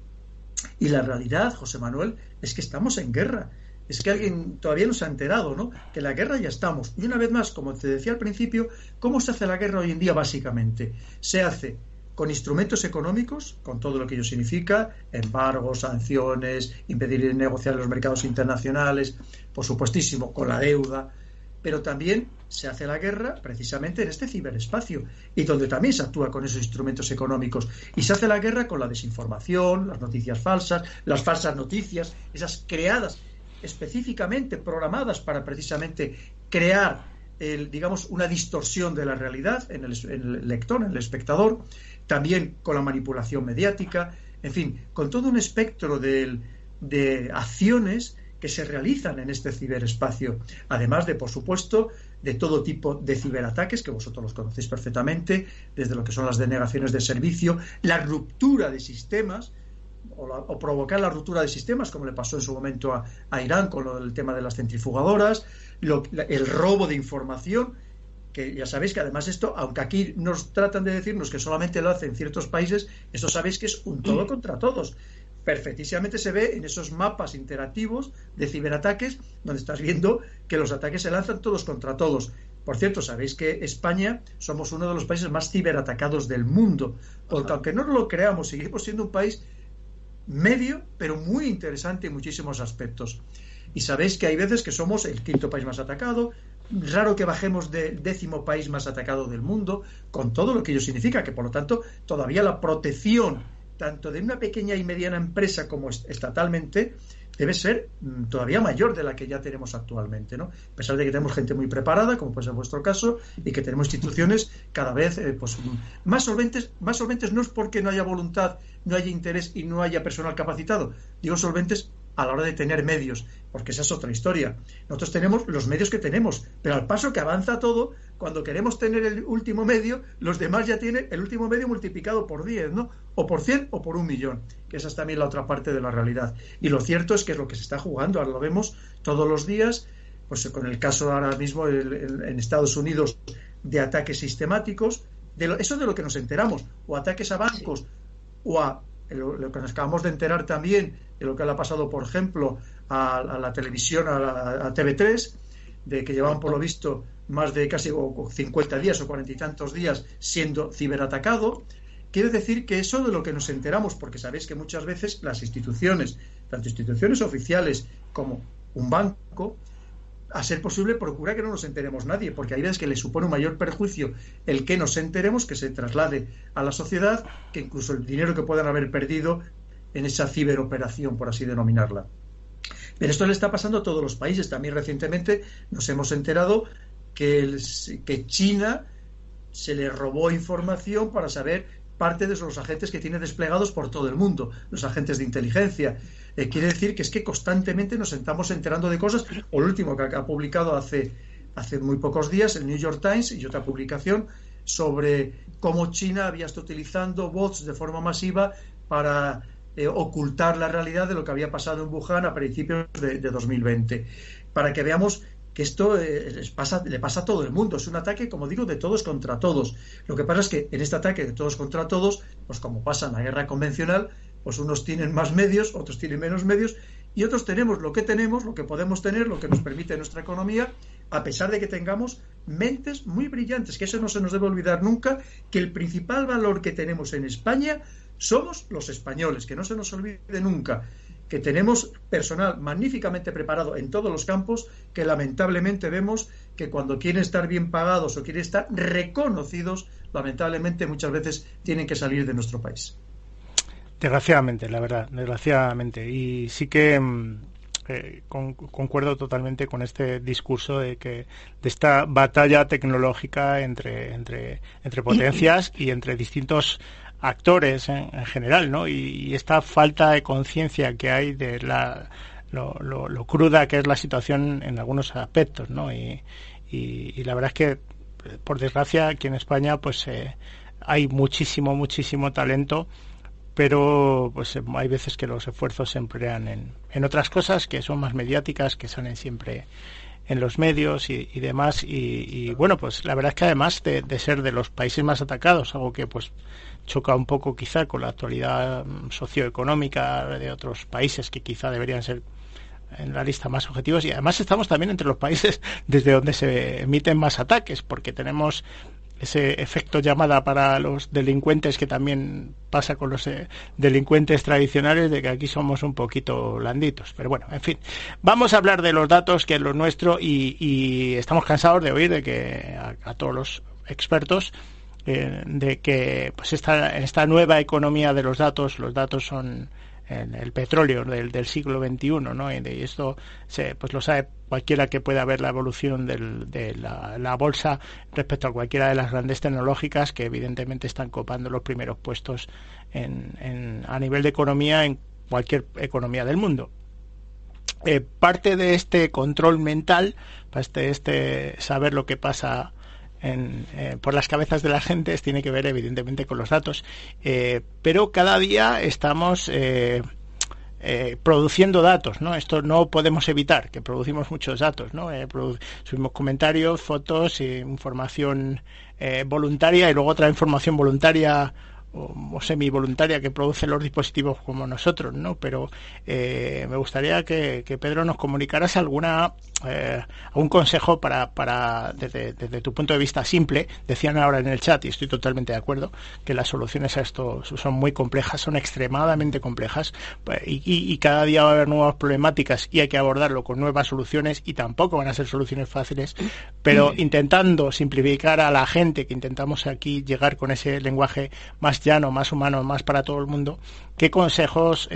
Y la realidad, José Manuel, es que estamos en guerra. Es que alguien todavía no se ha enterado, ¿no? Que en la guerra ya estamos. Y una vez más, como te decía al principio, ¿cómo se hace la guerra hoy en día? Básicamente, se hace con instrumentos económicos, con todo lo que ello significa, embargos, sanciones, impedir negociar en los mercados internacionales, por supuestísimo, con la deuda, pero también se hace la guerra precisamente en este ciberespacio, y donde también se actúa con esos instrumentos económicos, y se hace la guerra con la desinformación, las noticias falsas, las falsas noticias, esas creadas específicamente, programadas para precisamente crear digamos, una distorsión de la realidad en el lector, en el espectador, también con la manipulación mediática, en fin, con todo un espectro de acciones que se realizan en este ciberespacio, además de, por supuesto, de todo tipo de ciberataques, que vosotros los conocéis perfectamente, desde lo que son las denegaciones de servicio, la ruptura de sistemas, o provocar la ruptura de sistemas, como le pasó en su momento a Irán con el tema de las centrifugadoras, el robo de información, que ya sabéis que además esto, aunque aquí nos tratan de decirnos que solamente lo hacen ciertos países, esto sabéis que es un todo contra todos. Perfectísimamente se ve en esos mapas interactivos de ciberataques, donde estás viendo que los ataques se lanzan todos contra todos. Por cierto, sabéis que España somos uno de los países más ciberatacados del mundo, porque aunque no lo creamos, seguimos siendo un país medio, pero muy interesante en muchísimos aspectos. Y sabéis que hay veces que somos el 5º país más atacado, raro que bajemos del 10º país más atacado del mundo, con todo lo que ello significa, que por lo tanto todavía la protección tanto de una pequeña y mediana empresa como estatalmente debe ser todavía mayor de la que ya tenemos actualmente, ¿no? A pesar de que tenemos gente muy preparada, como puede ser vuestro caso, y que tenemos instituciones cada vez pues, más solventes no es porque no haya voluntad, no haya interés y no haya personal capacitado, digo solventes a la hora de tener medios, porque esa es otra historia. Nosotros tenemos los medios que tenemos, pero al paso que avanza todo, cuando queremos tener el último medio, los demás ya tienen el último medio multiplicado por 10, ¿no? O por 100 o por 1.000.000, que esa es también la otra parte de la realidad. Y lo cierto es que es lo que se está jugando, ahora lo vemos todos los días, pues con el caso ahora mismo en Estados Unidos de ataques sistemáticos, eso de lo que nos enteramos, o ataques a bancos, o a lo que nos acabamos de enterar también de lo que le ha pasado, por ejemplo, a la televisión, a TV3, de que llevaban, por lo visto, más de casi 50 días o 40 y tantos días siendo ciberatacado. Quiere decir que eso de lo que nos enteramos, porque sabéis que muchas veces las instituciones, tanto instituciones oficiales como un banco, a ser posible procura que no nos enteremos nadie, porque hay veces que le supone un mayor perjuicio el que nos enteremos, que se traslade a la sociedad, que incluso el dinero que puedan haber perdido en esa ciberoperación, por así denominarla. Pero esto le está pasando a todos los países. También recientemente nos hemos enterado que China se le robó información para saber parte de los agentes que tiene desplegados por todo el mundo, los agentes de inteligencia. Quiere decir que es que constantemente nos estamos enterando de cosas, o el último que ha publicado hace muy pocos días el New York Times y otra publicación sobre cómo China había estado utilizando bots de forma masiva para ocultar la realidad de lo que había pasado en Wuhan a principios de 2020, para que veamos que esto le pasa a todo el mundo. Es un ataque, como digo, de todos contra todos. Lo que pasa es que en este ataque de todos contra todos, pues como pasa en la guerra convencional, pues unos tienen más medios, otros tienen menos medios, y otros tenemos lo que podemos tener, lo que nos permite nuestra economía, a pesar de que tengamos mentes muy brillantes, que eso no se nos debe olvidar nunca, que el principal valor que tenemos en España somos los españoles, que no se nos olvide nunca, que tenemos personal magníficamente preparado en todos los campos, que lamentablemente vemos que cuando quieren estar bien pagados o quieren estar reconocidos, lamentablemente muchas veces tienen que salir de nuestro país. Desgraciadamente, la verdad, desgraciadamente. Y sí que concuerdo totalmente con este discurso de esta batalla tecnológica entre potencias y entre distintos actores en general, ¿no? Y esta falta de conciencia que hay de lo cruda que es la situación en algunos aspectos, ¿no? Y la verdad es que, por desgracia, aquí en España pues hay muchísimo talento, pero pues hay veces que los esfuerzos se emplean en otras cosas que son más mediáticas, que salen siempre en los medios y demás, y bueno, pues la verdad es que además de ser de los países más atacados, algo que pues choca un poco quizá con la actualidad socioeconómica de otros países que quizá deberían ser en la lista más objetivos, y además estamos también entre los países desde donde se emiten más ataques, porque tenemos ese efecto llamada para los delincuentes que también pasa con los delincuentes tradicionales, de que aquí somos un poquito blanditos. Pero bueno, en fin, vamos a hablar de los datos, que es lo nuestro, y estamos cansados de oír de que a todos los expertos de que pues esta nueva economía de los datos son el petróleo del siglo XXI, ¿no? Y esto pues lo sabe cualquiera que pueda ver la evolución de la bolsa respecto a cualquiera de las grandes tecnológicas, que evidentemente están copando los primeros puestos a nivel de economía en cualquier economía del mundo. Parte de este control mental, este saber lo que pasa por las cabezas de las gentes, tiene que ver evidentemente con los datos, pero cada día estamos produciendo datos, ¿no? Esto no podemos evitar, que producimos muchos datos, ¿no? Subimos comentarios, fotos, información voluntaria, y luego otra información voluntaria o semi-voluntaria que producen los dispositivos como nosotros, ¿no? Pero me gustaría que Pedro nos comunicaras algún consejo para desde tu punto de vista simple. Decían ahora en el chat, y estoy totalmente de acuerdo, que las soluciones a esto son muy complejas, son extremadamente complejas, y cada día va a haber nuevas problemáticas y hay que abordarlo con nuevas soluciones, y tampoco van a ser soluciones fáciles, pero intentando simplificar a la gente, que intentamos aquí llegar con ese lenguaje más llano, más humano, más para todo el mundo. ¿Qué consejos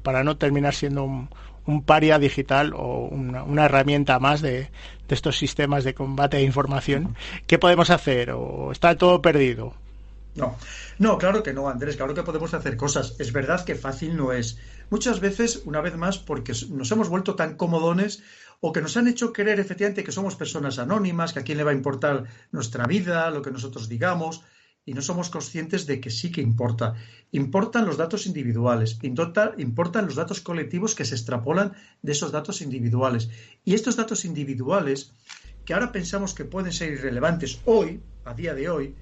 para no terminar siendo un paria digital o una herramienta más de estos sistemas de combate de información? ¿Qué podemos hacer? ¿O está todo perdido? No, claro que no, Andrés, claro que podemos hacer cosas. Es verdad que fácil no es. Muchas veces, una vez más, porque nos hemos vuelto tan comodones, o que nos han hecho creer efectivamente que somos personas anónimas, que a quién le va a importar nuestra vida, lo que nosotros digamos, y no somos conscientes de que sí que importa. Importan los datos individuales, importan los datos colectivos que se extrapolan de esos datos individuales. Y estos datos individuales, que ahora pensamos que pueden ser irrelevantes hoy, a día de hoy,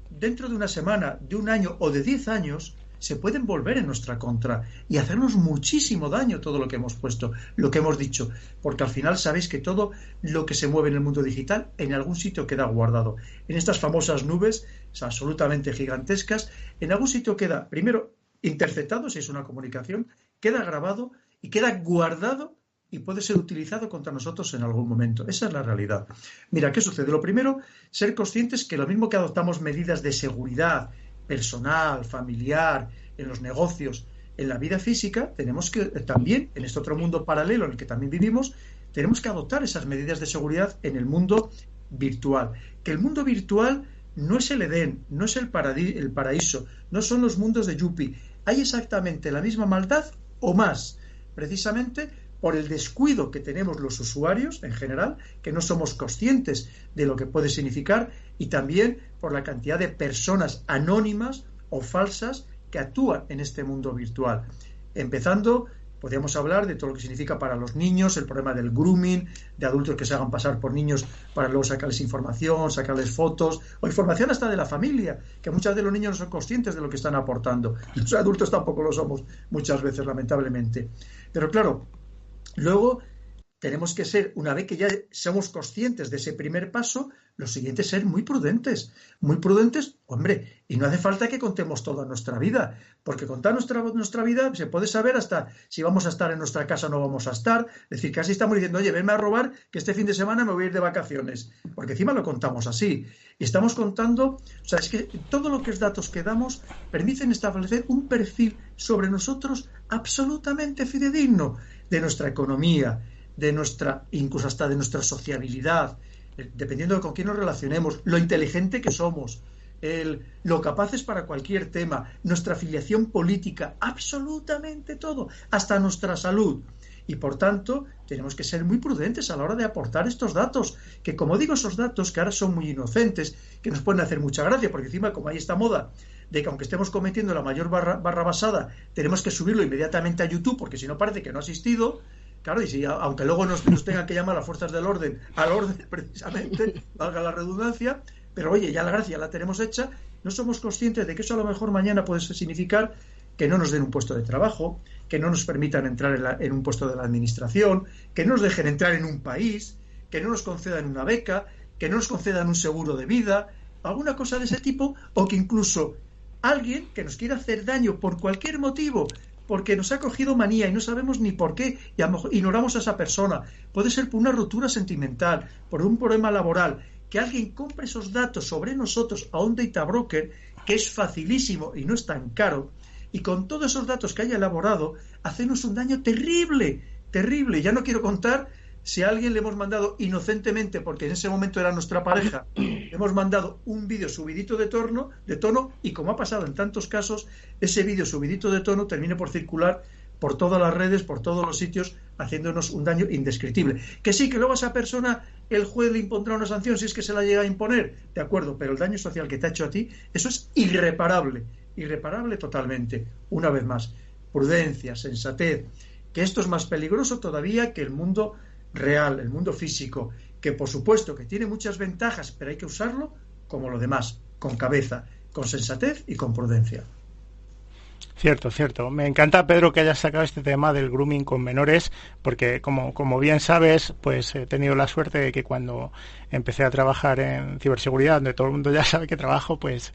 dentro de una semana, de un año o de 10 años, se pueden volver en nuestra contra y hacernos muchísimo daño todo lo que hemos puesto, lo que hemos dicho, porque al final sabéis que todo lo que se mueve en el mundo digital en algún sitio queda guardado. En estas famosas nubes absolutamente gigantescas, en algún sitio queda, primero, interceptado, si es una comunicación, queda grabado y queda guardado y puede ser utilizado contra nosotros en algún momento. Esa es la realidad. Mira, ¿qué sucede? Lo primero, ser conscientes que lo mismo que adoptamos medidas de seguridad personal, familiar, en los negocios, en la vida física, tenemos que también, en este otro mundo paralelo en el que también vivimos, tenemos que adoptar esas medidas de seguridad en el mundo virtual. Que el mundo virtual no es el Edén, no es el paraíso, no son los mundos de Yuppie. Hay exactamente la misma maldad o más, precisamente por el descuido que tenemos los usuarios en general, que no somos conscientes de lo que puede significar, y también por la cantidad de personas anónimas o falsas que actúan en este mundo virtual. Empezando, podríamos hablar de todo lo que significa para los niños, el problema del grooming, de adultos que se hagan pasar por niños para luego sacarles información, sacarles fotos, o información hasta de la familia, que muchas de los niños no son conscientes de lo que están aportando. Los adultos tampoco lo somos muchas veces, lamentablemente. Pero claro, luego tenemos que ser, una vez que ya somos conscientes de ese primer paso, lo siguiente es ser muy prudentes, hombre, y no hace falta que contemos toda nuestra vida, porque contar nuestra vida se puede saber hasta si vamos a estar en nuestra casa o no vamos a estar. Es decir, casi estamos diciendo, oye, venme a robar, que este fin de semana me voy a ir de vacaciones, porque encima lo contamos así. Y estamos contando, o sea, es que todo lo que es datos que damos permiten establecer un perfil sobre nosotros absolutamente fidedigno, de nuestra economía, de nuestra, incluso hasta de nuestra sociabilidad, dependiendo de con quién nos relacionemos, lo inteligente que somos, lo capaces para cualquier tema, nuestra afiliación política, absolutamente todo, hasta nuestra salud. Y por tanto, tenemos que ser muy prudentes a la hora de aportar estos datos, que como digo, esos datos que ahora son muy inocentes, que nos pueden hacer mucha gracia, porque encima como hay esta moda de que aunque estemos cometiendo la mayor barra basada, tenemos que subirlo inmediatamente a YouTube, porque si no parece que no ha asistido. Claro, y si aunque luego nos tengan que llamar las fuerzas del orden, al orden precisamente, valga la redundancia, pero oye, ya la gracia la tenemos hecha, no somos conscientes de que eso a lo mejor mañana puede significar que no nos den un puesto de trabajo, que no nos permitan entrar en un puesto de la administración, que no nos dejen entrar en un país, que no nos concedan una beca, que no nos concedan un seguro de vida, alguna cosa de ese tipo, o que incluso alguien que nos quiera hacer daño por cualquier motivo, porque nos ha cogido manía y no sabemos ni por qué, y a lo mejor ignoramos a esa persona, puede ser por una ruptura sentimental, por un problema laboral, que alguien compre esos datos sobre nosotros a un data broker, que es facilísimo y no es tan caro, y con todos esos datos que haya elaborado, hacernos un daño terrible, terrible. Ya no quiero contar si a alguien le hemos mandado inocentemente, porque en ese momento era nuestra pareja, le hemos mandado un vídeo subidito de tono, y como ha pasado en tantos casos, ese vídeo subidito de tono termina por circular por todas las redes, por todos los sitios, haciéndonos un daño indescriptible. Que sí, que luego a esa persona el juez le impondrá una sanción si es que se la llega a imponer, de acuerdo, pero el daño social que te ha hecho a ti, eso es irreparable totalmente. Una vez más, prudencia, sensatez, que esto es más peligroso todavía que el mundo real, el mundo físico, que por supuesto que tiene muchas ventajas, pero hay que usarlo como lo demás, con cabeza, con sensatez y con prudencia. Cierto, cierto. Me encanta, Pedro, que hayas sacado este tema del grooming con menores, porque como bien sabes, pues he tenido la suerte de que cuando empecé a trabajar en ciberseguridad, donde todo el mundo ya sabe que trabajo, pues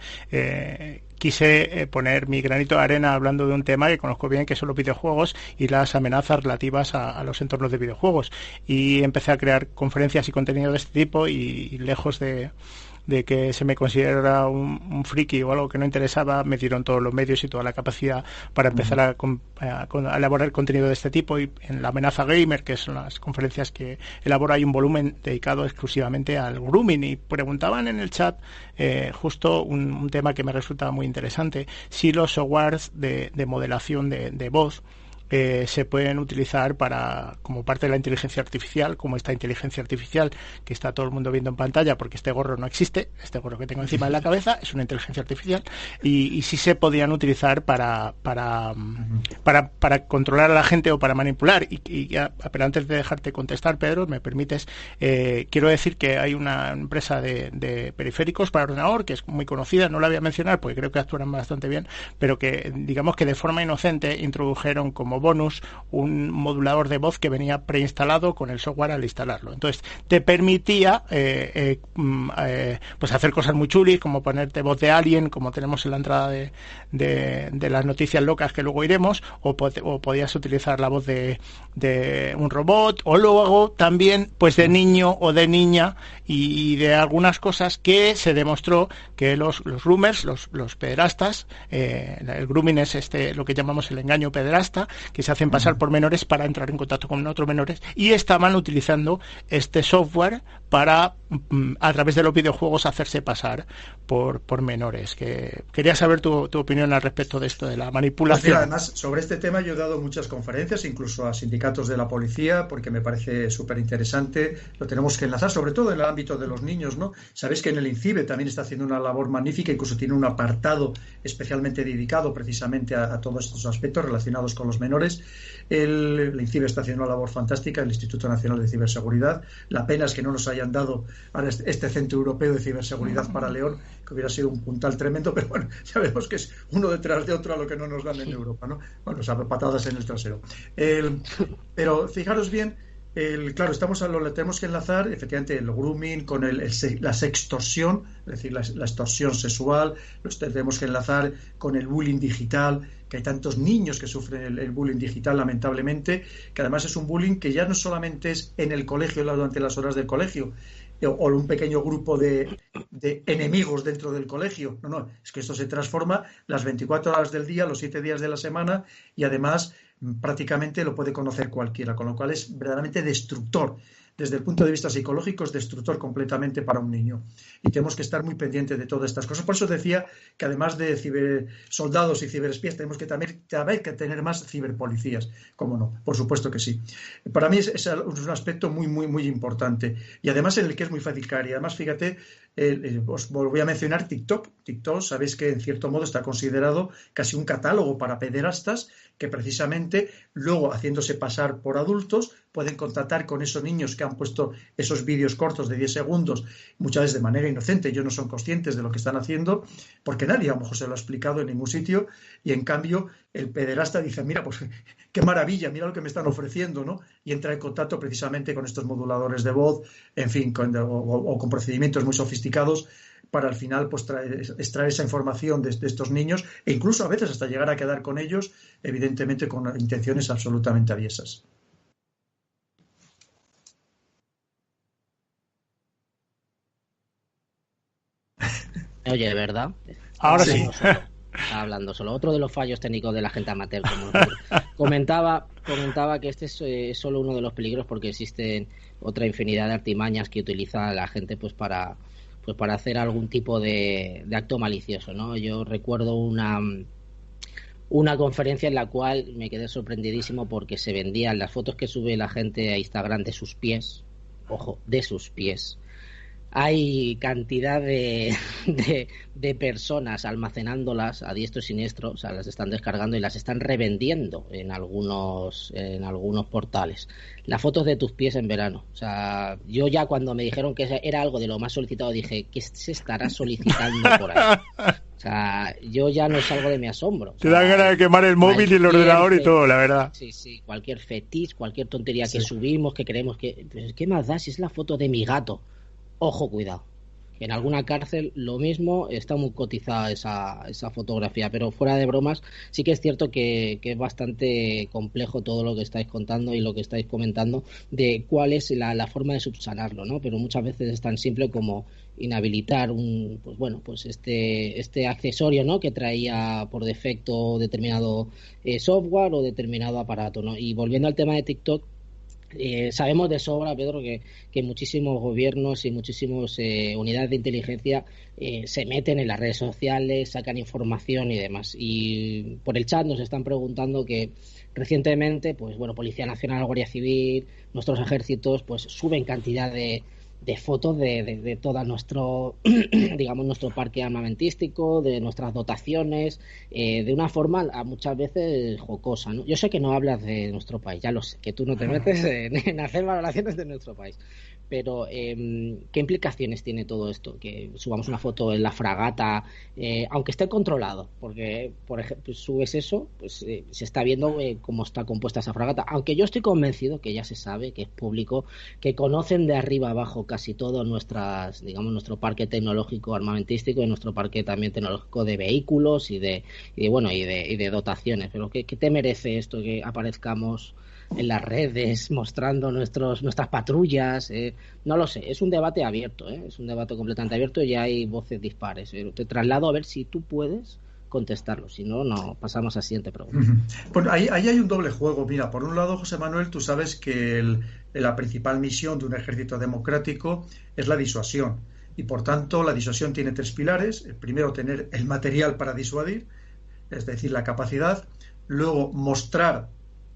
quise poner mi granito de arena hablando de un tema que conozco bien, que son los videojuegos y las amenazas relativas a los entornos de videojuegos. Y empecé a crear conferencias y contenido de este tipo y lejos de que se me considerara un friki o algo que no interesaba, me dieron todos los medios y toda la capacidad para empezar a elaborar contenido de este tipo. Y en la amenaza gamer, que son las conferencias que elaboro, hay un volumen dedicado exclusivamente al grooming, y preguntaban en el chat justo un tema que me resulta muy interesante: si los softwares de modelación de voz se pueden utilizar como parte de la inteligencia artificial, como esta inteligencia artificial que está todo el mundo viendo en pantalla, porque este gorro no existe, este gorro que tengo encima de la cabeza es una inteligencia artificial, y sí se podían utilizar para controlar a la gente o para manipular. Pero antes de dejarte contestar, Pedro, me permites, quiero decir que hay una empresa de periféricos para ordenador que es muy conocida, no la voy a mencionar porque creo que actúan bastante bien, pero que digamos que de forma inocente introdujeron como bonus un modulador de voz que venía preinstalado con el software al instalarlo. Entonces te permitía pues hacer cosas muy chulis, como ponerte voz de alien, como tenemos en la entrada de las noticias locas que luego iremos, o podías utilizar la voz de un robot, o luego también pues de niño o de niña, y de algunas cosas que se demostró que los groomers, los pederastas, el grooming es lo que llamamos el engaño pederasta, que se hacen pasar por menores para entrar en contacto con otros menores, y estaban utilizando este software para, a través de los videojuegos, hacerse pasar por menores. Que quería saber tu opinión al respecto de esto, de la manipulación. Pues mira, además, sobre este tema yo he dado muchas conferencias, incluso a sindicatos de la policía, porque me parece súper interesante. Lo tenemos que enlazar, sobre todo en el ámbito de los niños, ¿no? Sabéis que en el INCIBE también está haciendo una labor magnífica, incluso tiene un apartado especialmente dedicado precisamente a todos estos aspectos relacionados con los menores. El INCIBE está haciendo una labor fantástica, el Instituto Nacional de Ciberseguridad. La pena es que no nos hayan dado ahora este Centro Europeo de Ciberseguridad para León, que hubiera sido un puntal tremendo, pero bueno, ya vemos que es uno detrás de otro a lo que no nos dan en Europa, ¿no? Bueno, o sea, patadas en el trasero. Pero fijaros bien, claro, lo tenemos que enlazar efectivamente el grooming con la sextorsión, es decir, la extorsión sexual. Lo tenemos que enlazar con el bullying digital, que hay tantos niños que sufren el bullying digital, lamentablemente, que además es un bullying que ya no solamente es en el colegio, durante las horas del colegio, o un pequeño grupo de enemigos dentro del colegio. No, es que esto se transforma las 24 horas del día, los 7 días de la semana, y además prácticamente lo puede conocer cualquiera, con lo cual es verdaderamente destructor. Desde el punto de vista psicológico es destructor completamente para un niño. Y tenemos que estar muy pendientes de todas estas cosas. Por eso decía que además de cibersoldados y ciberespías, tenemos que también que tener más ciberpolicías. ¿Cómo no? Por supuesto que sí. Para mí es un aspecto muy, muy, muy importante. Y además en el que es muy fácil caer. Y además, fíjate, os voy a mencionar TikTok. TikTok, sabéis que en cierto modo está considerado casi un catálogo para pederastas que precisamente luego, haciéndose pasar por adultos, pueden contactar con esos niños que han puesto esos vídeos cortos de 10 segundos, muchas veces de manera inocente. Ellos no son conscientes de lo que están haciendo, porque nadie a lo mejor se lo ha explicado en ningún sitio, y en cambio el pederasta dice, mira, pues qué maravilla, mira lo que me están ofreciendo, ¿no? Y entra en contacto precisamente con estos moduladores de voz, en fin, o con procedimientos muy sofisticados para al final pues extraer esa información de estos niños e incluso a veces hasta llegar a quedar con ellos, evidentemente con intenciones absolutamente aviesas. Oye, ¿verdad? Ahora sí. Estaba hablando solo. Otro de los fallos técnicos de la gente amateur, como comentaba que este es solo uno de los peligros, porque existen otra infinidad de artimañas que utiliza la gente pues para hacer algún tipo de acto malicioso, ¿no? Yo recuerdo una conferencia en la cual me quedé sorprendidísimo porque se vendían las fotos que sube la gente a Instagram de sus pies. Ojo, de sus pies. Hay cantidad de personas almacenándolas a diestro y siniestro, o sea, las están descargando y las están revendiendo en algunos portales. Las fotos de tus pies en verano. O sea, yo ya cuando me dijeron que era algo de lo más solicitado dije, ¿qué se estará solicitando por ahí? O sea, yo ya no salgo de mi asombro. O sea, te dan ganas de quemar el móvil y el ordenador y todo, la verdad. Sí, cualquier fetiche, cualquier tontería que subimos, que creemos que... Pues, ¿qué más da si es la foto de mi gato? Ojo, cuidado. En alguna cárcel lo mismo, está muy cotizada esa fotografía, pero fuera de bromas, sí que es cierto que es bastante complejo todo lo que estáis contando y lo que estáis comentando de cuál es la forma de subsanarlo, ¿no? Pero muchas veces es tan simple como inhabilitar este accesorio, ¿no? Que traía por defecto determinado software o determinado aparato, ¿no? Y volviendo al tema de TikTok, sabemos de sobra, Pedro, que muchísimos gobiernos y muchísimas unidades de inteligencia se meten en las redes sociales, sacan información y demás. Y por el chat nos están preguntando que recientemente, pues bueno, Policía Nacional, Guardia Civil, nuestros ejércitos, pues suben cantidad de fotos de todo nuestro digamos nuestro parque armamentístico, de nuestras dotaciones, de una forma muchas veces jocosa, ¿no? Yo sé que no hablas de nuestro país, ya lo sé, que tú no te metes en hacer valoraciones de nuestro país, pero ¿qué implicaciones tiene todo esto? Que subamos una foto en la fragata, aunque esté controlado, porque por ejemplo subes eso, pues se está viendo cómo está compuesta esa fragata, aunque yo estoy convencido que ya se sabe, que es público, que conocen de arriba abajo casi todo nuestro parque tecnológico armamentístico y nuestro parque también tecnológico de vehículos y de dotaciones. Pero ¿qué te merece esto que aparezcamos en las redes mostrando nuestras patrullas? No lo sé, es un debate abierto, es un debate completamente abierto y hay voces dispares. Te traslado a ver si tú puedes contestarlo, si no pasamos a la siguiente pregunta. Bueno, ahí hay un doble juego. Mira, por un lado, José Manuel, tú sabes que la principal misión de un ejército democrático es la disuasión, y por tanto la disuasión tiene tres pilares. El primero, tener el material para disuadir, es decir, la capacidad; luego mostrar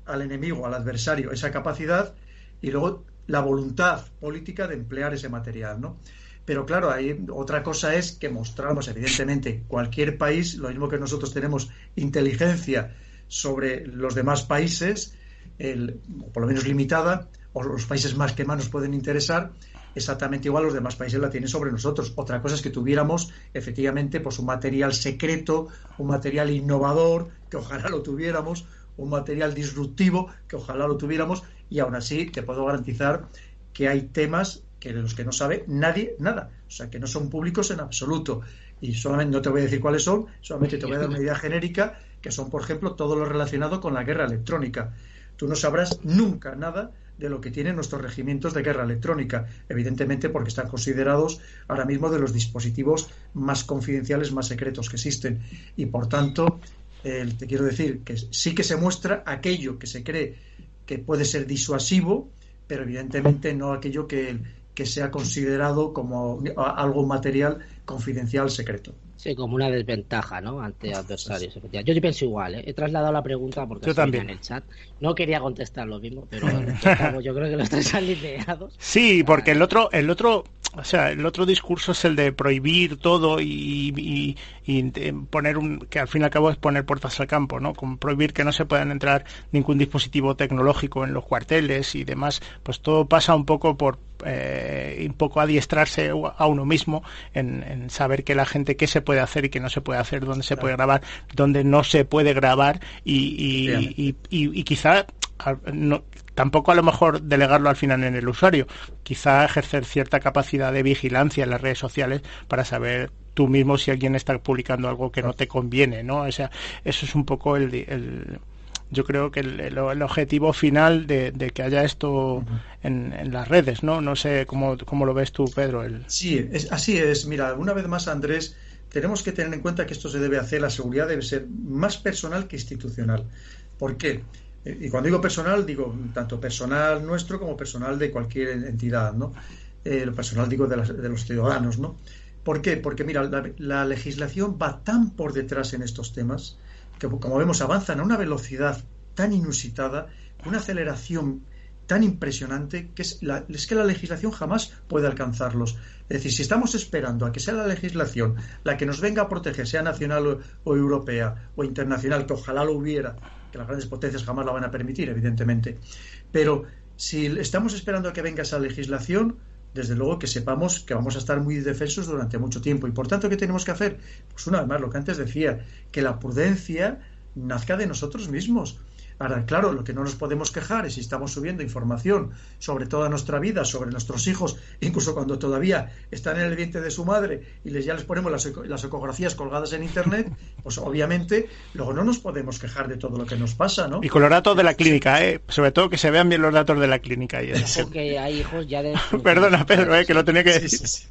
al enemigo, al adversario, esa capacidad; y luego la voluntad política de emplear ese material, ¿no? Pero claro, otra cosa es que mostramos, evidentemente, cualquier país, lo mismo que nosotros tenemos inteligencia sobre los demás países, o por lo menos limitada, o los países más que más nos pueden interesar, exactamente igual los demás países la tienen sobre nosotros. Otra cosa es que tuviéramos efectivamente pues un material secreto, un material innovador, que ojalá lo tuviéramos, un material disruptivo, que ojalá lo tuviéramos, y aún así te puedo garantizar que hay temas que de los que no sabe nadie nada, o sea, que no son públicos en absoluto, y solamente no te voy a decir cuáles son, solamente te voy a dar una idea genérica, que son, por ejemplo, todo lo relacionado con la guerra electrónica. Tú no sabrás nunca nada de lo que tienen nuestros regimientos de guerra electrónica, evidentemente porque están considerados ahora mismo de los dispositivos más confidenciales, más secretos que existen, y por tanto te quiero decir que sí que se muestra aquello que se cree que puede ser disuasivo, pero evidentemente no aquello que sea considerado como algo material, confidencial, secreto. Sí, como una desventaja, ¿no? Ante adversarios. Yo sí pienso igual, ¿eh? He trasladado la pregunta porque también en el chat. No quería contestar lo mismo, pero yo creo que los tres alineados. Sí, porque el otro, o sea, el otro discurso es el de prohibir todo y poner que al fin y al cabo es poner puertas al campo, ¿no? Con prohibir que no se puedan entrar ningún dispositivo tecnológico en los cuarteles y demás. Pues todo pasa un poco por un poco adiestrarse a uno mismo en saber que la gente qué se puede hacer y qué no se puede hacer, dónde se puede grabar, dónde no se puede grabar y quizá no, tampoco a lo mejor delegarlo al final en el usuario, quizá ejercer cierta capacidad de vigilancia en las redes sociales para saber tú mismo si alguien está publicando algo que no te conviene, ¿no? O sea, eso es un poco yo creo que el objetivo final de que haya esto en las redes, ¿no? No sé cómo lo ves tú, Pedro. Sí, así es. Mira, una vez más, Andrés, tenemos que tener en cuenta que esto se debe hacer, la seguridad debe ser más personal que institucional. ¿Por qué? Y cuando digo personal, digo tanto personal nuestro como personal de cualquier entidad, ¿no? Lo personal digo de los ciudadanos, ¿no? ¿Por qué? Porque, mira, la legislación va tan por detrás en estos temas que, como vemos, avanzan a una velocidad tan inusitada, una aceleración tan impresionante, que es que la legislación jamás puede alcanzarlos. Es decir, si estamos esperando a que sea la legislación la que nos venga a proteger, sea nacional o europea o internacional, que ojalá lo hubiera, que las grandes potencias jamás la van a permitir, evidentemente, pero si estamos esperando a que venga esa legislación, desde luego que sepamos que vamos a estar muy defensos durante mucho tiempo. Y por tanto, ¿qué tenemos que hacer? Pues una vez más, lo que antes decía, que la prudencia nazca de nosotros mismos. Ahora, claro, lo que no nos podemos quejar es si estamos subiendo información sobre toda nuestra vida, sobre nuestros hijos, incluso cuando todavía están en el vientre de su madre y ya les ponemos las ecografías colgadas en Internet, pues obviamente luego no nos podemos quejar de todo lo que nos pasa, ¿no? Y con los datos de la clínica, sobre todo que se vean bien los datos de la clínica. Porque hay hijos ya de... Perdona, Pedro, que lo tenía que decir. Sí.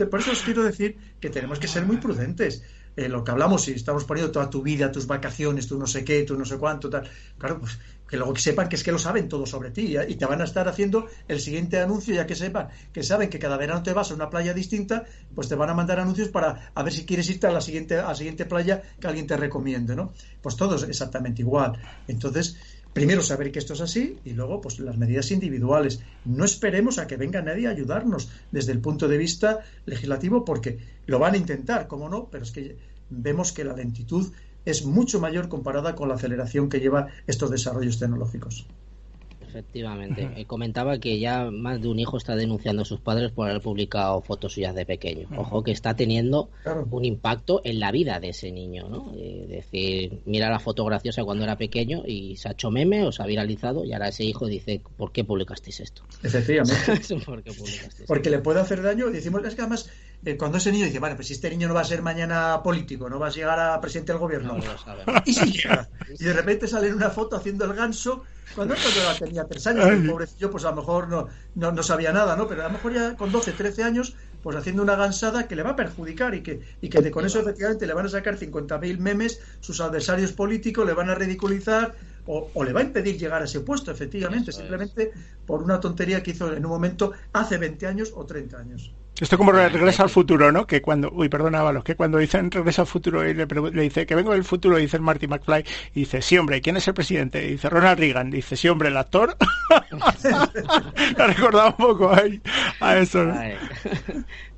Por eso os quiero decir que tenemos que ser muy prudentes. Lo que hablamos, si estamos poniendo toda tu vida, tus vacaciones, tú no sé qué, tú no sé cuánto, tal, claro, pues que luego que sepan que es que lo saben todo sobre ti, y te van a estar haciendo el siguiente anuncio, ya que sepan que saben que cada verano te vas a una playa distinta, pues te van a mandar anuncios para a ver si quieres irte a la siguiente playa que alguien te recomiende, ¿no? Pues todo es exactamente igual. Entonces, primero saber que esto es así y luego pues las medidas individuales. No esperemos a que venga nadie a ayudarnos desde el punto de vista legislativo, porque lo van a intentar, cómo no, pero es que vemos que la lentitud es mucho mayor comparada con la aceleración que lleva estos desarrollos tecnológicos. Efectivamente. Comentaba que ya más de un hijo está denunciando a sus padres por haber publicado fotos suyas de pequeño. Ojo, que está teniendo un impacto en la vida de ese niño, ¿no? Es decir, mira la foto graciosa cuando era pequeño y se ha hecho meme o se ha viralizado, y ahora ese hijo dice, ¿por qué publicasteis esto? Efectivamente. ¿Por qué publicasteis Porque esto? le puede hacer daño. Y decimos, es que además, cuando ese niño dice, vale, pues si este niño no va a ser mañana político, no va a llegar a presidente del gobierno. No lo sabemos. Y si llega. Y de repente sale en una foto haciendo el ganso, cuando tenía 3 años, el pobrecillo pues a lo mejor no sabía nada, ¿no? Pero a lo mejor ya con 12, 13 años, pues haciendo una gansada que le va a perjudicar y que con eso efectivamente le van a sacar 50.000 memes, sus adversarios políticos le van a ridiculizar o le va a impedir llegar a ese puesto, efectivamente, simplemente por una tontería que hizo en un momento hace 20 años o 30 años. Esto como Regreso al Futuro, ¿no? Que cuando, Ábalos, que cuando dicen Regreso al Futuro y le dice que vengo del futuro, y dice Marty McFly, y dice, sí, hombre, ¿quién es el presidente? Y dice Ronald Reagan, dice, sí, hombre, el actor. Me ha recordado un poco a eso, ¿no?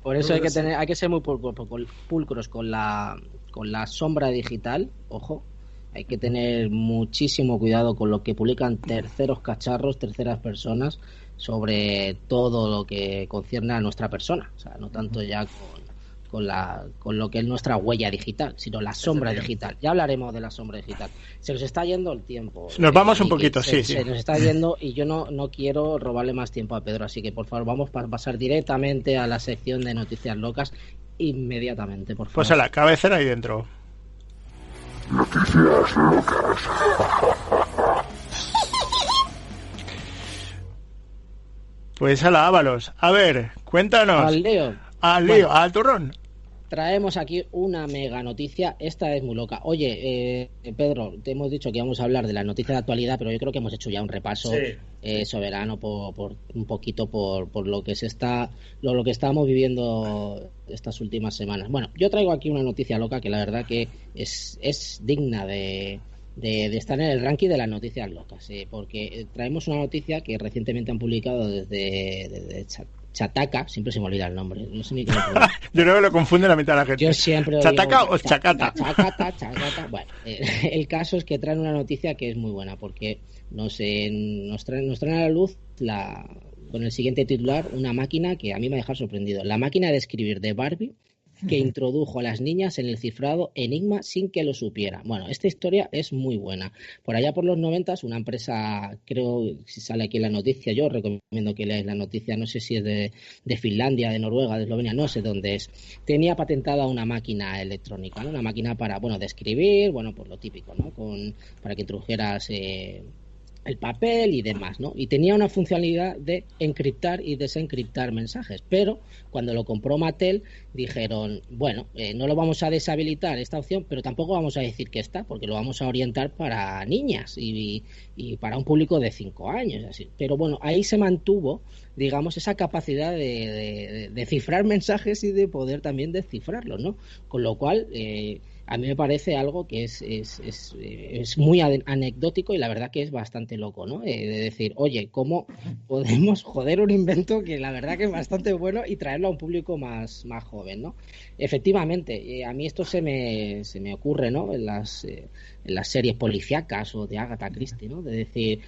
Por eso hay que ser muy pulcros con la sombra digital, ojo. Hay que tener muchísimo cuidado con lo que publican terceros cacharros, terceras personas, sobre todo lo que concierne a nuestra persona. O sea, no tanto ya con lo que es nuestra huella digital, sino la sombra digital. Ya hablaremos de la sombra digital. Se nos está yendo el tiempo. Nos vamos un poquito, sí. Se nos está yendo y yo no quiero robarle más tiempo a Pedro, así que por favor vamos a pasar directamente a la sección de noticias locas inmediatamente, por favor. Pues a la cabecera ahí dentro. Noticias locas. Pues a la Ábalos. A ver, cuéntanos. Al lío. Al lío, al turrón. traemos aquí una mega noticia. Esta es muy loca. Oye, Pedro, te hemos dicho que íbamos a hablar de las noticias de actualidad, pero yo creo que hemos hecho ya un repaso soberano por un poquito por lo que lo que estamos viviendo estas últimas semanas. Bueno, yo traigo aquí una noticia loca que la verdad que es digna de estar en el ranking de las noticias locas, porque traemos una noticia que recientemente han publicado desde Chataka, siempre se me olvida el nombre, no sé ni cómo yo creo que lo confunde la mitad de la gente. Yo siempre ¿Chataka o Chacata? Chacata. Bueno, el caso es que traen una noticia que es muy buena, porque nos traen a la luz con el siguiente titular, una máquina que a mí me ha dejado sorprendido. La máquina de escribir de Barbie que introdujo a las niñas en el cifrado Enigma sin que lo supiera. Bueno, esta historia es muy buena. Por allá por los 90, una empresa, creo, si sale aquí en la noticia, yo recomiendo que leáis la noticia, no sé si es de Finlandia, de Noruega, de Eslovenia, no sé dónde es, tenía patentada una máquina electrónica, ¿no? Una máquina para, de escribir, pues lo típico, ¿no? Para que introdujeras el papel y demás, ¿no? Y tenía una funcionalidad de encriptar y desencriptar mensajes, pero cuando lo compró Mattel dijeron, no lo vamos a deshabilitar esta opción, pero tampoco vamos a decir que está, porque lo vamos a orientar para niñas y para un público de 5 años, así. Pero ahí se mantuvo, digamos, esa capacidad de cifrar mensajes y de poder también descifrarlos, ¿no? Con lo cual a mí me parece algo que es muy anecdótico y la verdad que es bastante loco, ¿no? De decir, oye, ¿cómo podemos joder un invento que la verdad que es bastante bueno y traerlo a un público más joven, ¿no? Efectivamente, a mí esto se me ocurre, ¿no? En las series policíacas o de Agatha Christie, ¿no? De decir,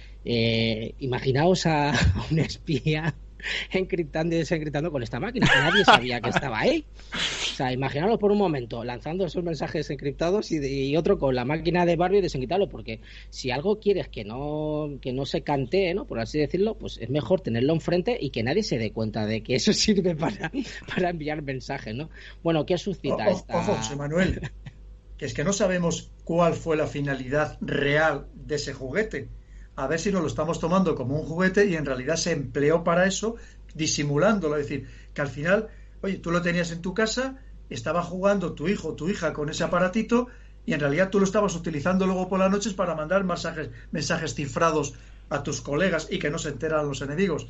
imaginaos a un espía encriptando y desencriptando con esta máquina. Nadie sabía que estaba ahí. O sea, imaginaros por un momento lanzando esos mensajes encriptados y otro con la máquina de Barbie desencriptarlo, porque si algo quieres que no se cantee, ¿no? Por así decirlo, pues es mejor tenerlo enfrente y que nadie se dé cuenta de que eso sirve para enviar mensajes, ¿no? Bueno, ¿qué suscita esta? Ojo, José Manuel, que es que no sabemos cuál fue la finalidad real de ese juguete. A ver si nos lo estamos tomando como un juguete y en realidad se empleó para eso, disimulándolo. Es decir, que al final, oye, tú lo tenías en tu casa, estaba jugando tu hijo o tu hija con ese aparatito y en realidad tú lo estabas utilizando luego por las noches para mandar mensajes cifrados a tus colegas y que no se enteran los enemigos.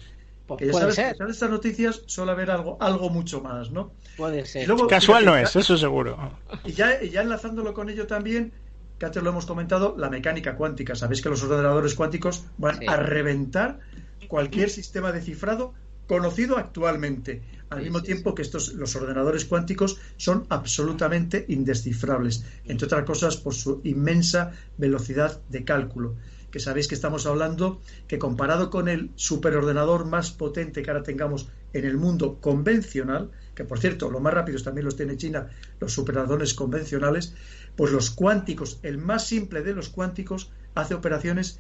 Que ya sabes, que en estas noticias suele haber algo mucho más, ¿no? Puede ser. Luego, casual no es, eso seguro. Y ya enlazándolo con ello también, que antes lo hemos comentado, la mecánica cuántica. Sabéis que los ordenadores cuánticos van a reventar cualquier sistema de cifrado conocido actualmente, al mismo tiempo que los ordenadores cuánticos son absolutamente indescifrables, entre otras cosas por su inmensa velocidad de cálculo, que sabéis que estamos hablando que comparado con el superordenador más potente que ahora tengamos en el mundo convencional, que por cierto, los más rápidos también los tiene China, los superordenadores convencionales, pues los cuánticos, el más simple de los cuánticos, hace operaciones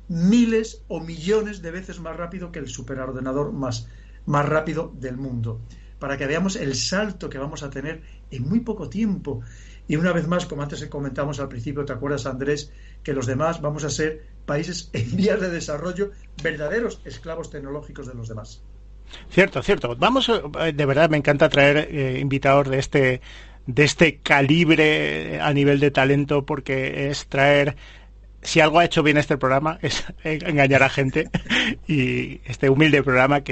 miles o millones de veces más rápido que el superordenador más rápido del mundo, para que veamos el salto que vamos a tener en muy poco tiempo. Y una vez más, como antes comentamos al principio, ¿te acuerdas, Andrés? Que los demás vamos a ser países en vías de desarrollo, verdaderos esclavos tecnológicos de los demás. Cierto. Vamos, de verdad me encanta traer invitados de este calibre a nivel de talento, porque es traer, si algo ha hecho bien este programa es engañar a gente, y este humilde programa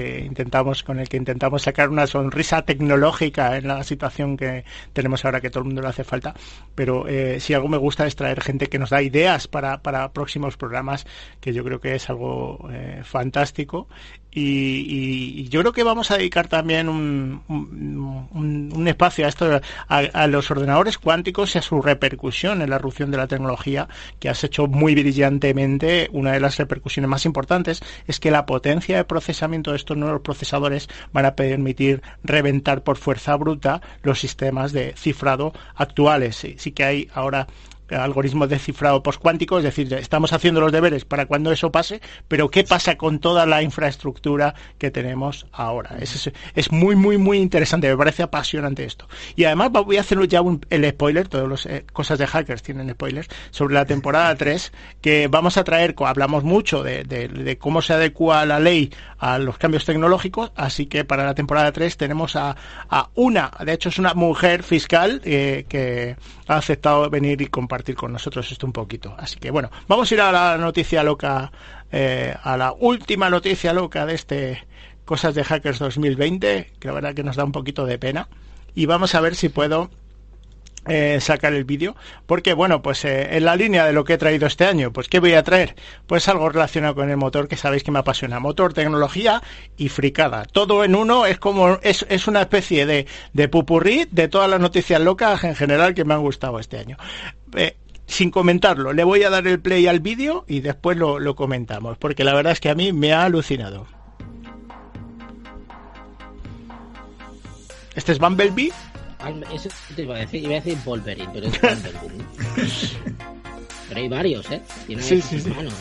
con el que intentamos sacar una sonrisa tecnológica en la situación que tenemos ahora, que todo el mundo le hace falta, pero si algo me gusta es traer gente que nos da ideas para próximos programas, que yo creo que es algo fantástico. Y yo creo que vamos a dedicar también un espacio a esto, a los ordenadores cuánticos y a su repercusión en la erupción de la tecnología, que has hecho muy brillantemente. Una de las repercusiones más importantes es que la potencia de procesamiento de estos nuevos procesadores van a permitir reventar por fuerza bruta los sistemas de cifrado actuales. Sí que hay ahora algoritmos de cifrado postcuántico, es decir, estamos haciendo los deberes para cuando eso pase, pero ¿qué pasa con toda la infraestructura que tenemos ahora? Es muy, muy, muy interesante, me parece apasionante esto. Y además voy a hacer ya el spoiler, todas las cosas de hackers tienen spoilers, sobre la temporada 3, que vamos a traer, hablamos mucho de cómo se adecua la ley a los cambios tecnológicos, así que para la temporada 3 tenemos a de hecho es una mujer fiscal que ha aceptado venir y compartir con nosotros esto un poquito. Así que bueno, vamos a ir a la noticia loca, a la última noticia loca de este Cosas de Hackers 2020, que la verdad que nos da un poquito de pena, y vamos a ver si puedo sacar el vídeo, porque bueno, pues en la línea de lo que he traído este año, pues ¿qué voy a traer? Pues algo relacionado con el motor, que sabéis que me apasiona: motor, tecnología y fricada, todo en uno. Es como es una especie de pupurrí de todas las noticias locas en general que me han gustado este año. Sin comentarlo, le voy a dar el play al vídeo y después lo comentamos, porque la verdad es que a mí me ha alucinado. Este es Bumblebee. Eso te iba a decir Wolverine, pero es Bumblebee. Pero hay varios, tiene sí. manos.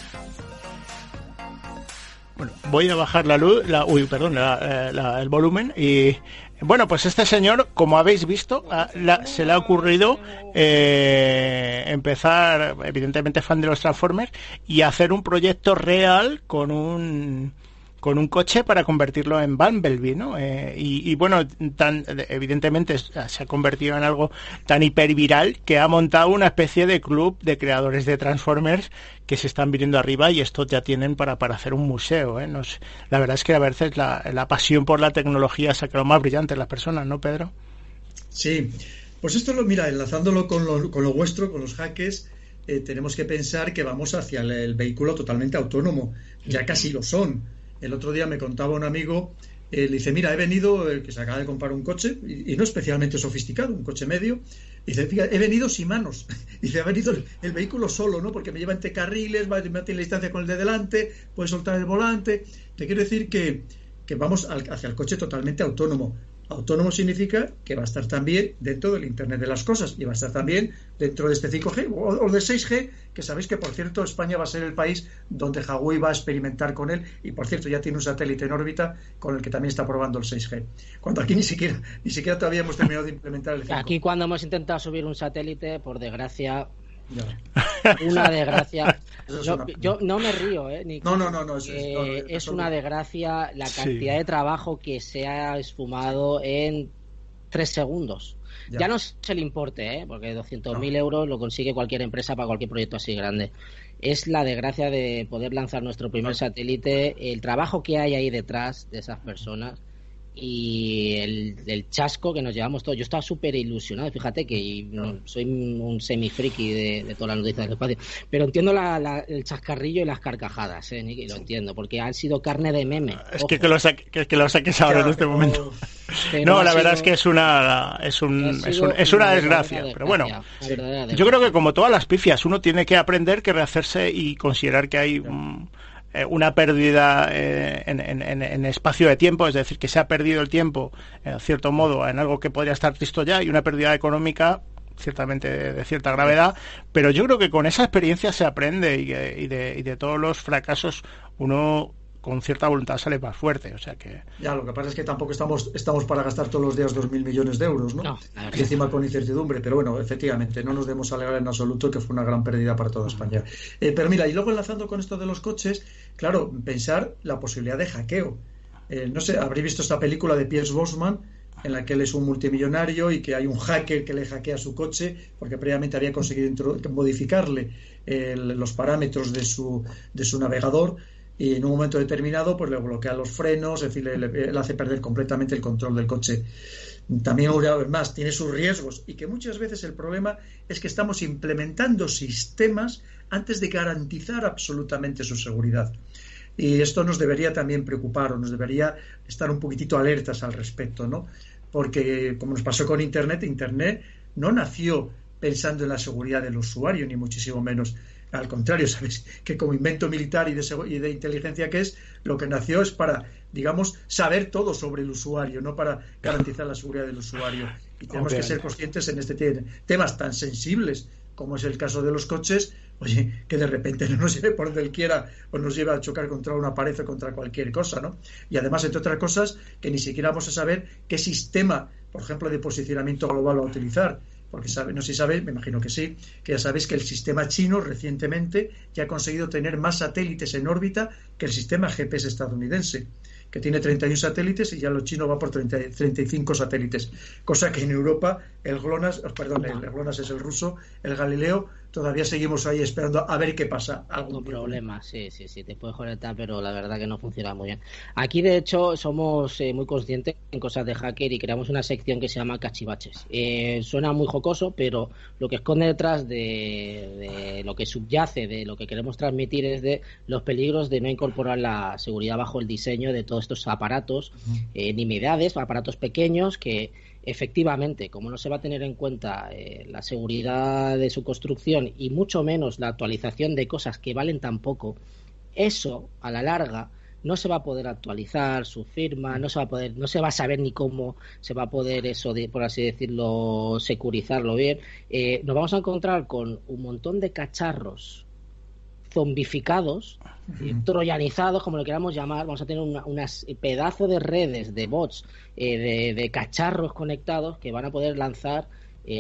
Bueno, voy a bajar la luz, el volumen. Y bueno, pues este señor, como habéis visto, se le ha ocurrido empezar, evidentemente fan de los Transformers, y hacer un proyecto real con un coche para convertirlo en Bumblebee, ¿no? Y bueno, evidentemente se ha convertido en algo tan hiperviral que ha montado una especie de club de creadores de Transformers que se están viniendo arriba, y estos ya tienen para hacer un museo, ¿eh? La verdad es que a veces la pasión por la tecnología saca lo más brillante en las personas, ¿no, Pedro? Sí, pues esto mira, enlazándolo con lo vuestro, con los hackers, tenemos que pensar que vamos hacia el vehículo totalmente autónomo. Ya casi lo son. El otro día me contaba un amigo, le dice, mira, he venido, que se acaba de comprar un coche, y no especialmente sofisticado, un coche medio, y dice, fíjate, he venido sin manos. Dice, ha venido el vehículo solo, ¿no? Porque me lleva entre carriles, me tiene la distancia con el de delante, puede soltar el volante. Te quiero decir que vamos hacia el coche totalmente autónomo. Autónomo significa que va a estar también dentro del Internet de las cosas, y va a estar también dentro de este 5G o del 6G, que sabéis que, por cierto, España va a ser el país donde Huawei va a experimentar con él, y por cierto ya tiene un satélite en órbita con el que también está probando el 6G, cuando aquí ni siquiera todavía hemos terminado de implementar el 5G. Aquí, cuando hemos intentado subir un satélite, por desgracia, una desgracia. Yo no me río, No. Es una desgracia la cantidad de trabajo que se ha esfumado en 3 segundos. Ya no es el importe, porque 200.000 euros lo consigue cualquier empresa para cualquier proyecto así grande. Es la desgracia de poder lanzar nuestro primer satélite, el trabajo que hay ahí detrás de esas personas y el chasco que nos llevamos todos. Yo estaba súper ilusionado, fíjate que soy un semi-friki de todas las noticias del espacio, pero entiendo el chascarrillo y las carcajadas, Nicky, lo entiendo, porque han sido carne de meme. Es que lo saques ahora en este momento. No, la verdad es que es una desgracia, pero bueno, yo creo que como todas las pifias, uno tiene que aprender que rehacerse y considerar que hay una pérdida en espacio de tiempo, es decir, que se ha perdido el tiempo, en cierto modo, en algo que podría estar listo ya, y una pérdida económica ciertamente de cierta gravedad, pero yo creo que con esa experiencia se aprende, y de todos los fracasos uno con cierta voluntad sale más fuerte, o sea que... Ya, lo que pasa es que tampoco estamos para gastar todos los días 2.000 millones de euros, ¿no? Y encima con incertidumbre, pero bueno, efectivamente, no nos debemos alegrar en absoluto, que fue una gran pérdida para toda España. Pero mira, y luego enlazando con esto de los coches, claro, pensar la posibilidad de hackeo. No sé, habréis visto esta película de Pierce Brosnan, en la que él es un multimillonario y que hay un hacker que le hackea su coche porque previamente había conseguido modificarle los parámetros de su navegador, y en un momento determinado pues le bloquea los frenos, es decir, le hace perder completamente el control del coche. También, una vez más, tiene sus riesgos, y que muchas veces el problema es que estamos implementando sistemas antes de garantizar absolutamente su seguridad. Y esto nos debería también preocupar, o nos debería estar un poquitito alertas al respecto, ¿no? Porque, como nos pasó con Internet no nació pensando en la seguridad del usuario, ni muchísimo menos. Al contrario, sabes que como invento militar y de inteligencia que es, lo que nació es para, digamos, saber todo sobre el usuario, no para garantizar la seguridad del usuario. Y tenemos que ser conscientes en temas tan sensibles como es el caso de los coches, oye, que de repente no nos lleve por donde él quiera o nos lleve a chocar contra una pared o contra cualquier cosa, ¿no? Y además, entre otras cosas, que ni siquiera vamos a saber qué sistema, por ejemplo, de posicionamiento global va a utilizar. Porque no sé si sabéis, me imagino que sí, que ya sabéis que el sistema chino recientemente ya ha conseguido tener más satélites en órbita que el sistema GPS estadounidense, que tiene 31 satélites y ya lo chino va por 35 satélites, cosa que en Europa el GLONASS es el ruso, el Galileo, todavía seguimos ahí esperando a ver qué pasa. Algún problema, sí, te puedes conectar, pero la verdad que no funciona muy bien. Aquí, de hecho, somos muy conscientes en cosas de hacker y creamos una sección que se llama cachivaches. Suena muy jocoso, pero lo que esconde detrás de lo que subyace, de lo que queremos transmitir, es de los peligros de no incorporar la seguridad bajo el diseño de todos estos aparatos, nimiedades, aparatos pequeños que efectivamente, como no se va a tener en cuenta la seguridad de su construcción y mucho menos la actualización de cosas que valen tan poco, eso a la larga no se va a poder actualizar su firma, no se va a saber ni cómo se va a poder eso, por así decirlo, securizarlo bien. Nos vamos a encontrar con un montón de cacharros zombificados, troyanizados, como lo queramos llamar. Vamos a tener unas pedazos de redes, de bots, de cacharros conectados que van a poder lanzar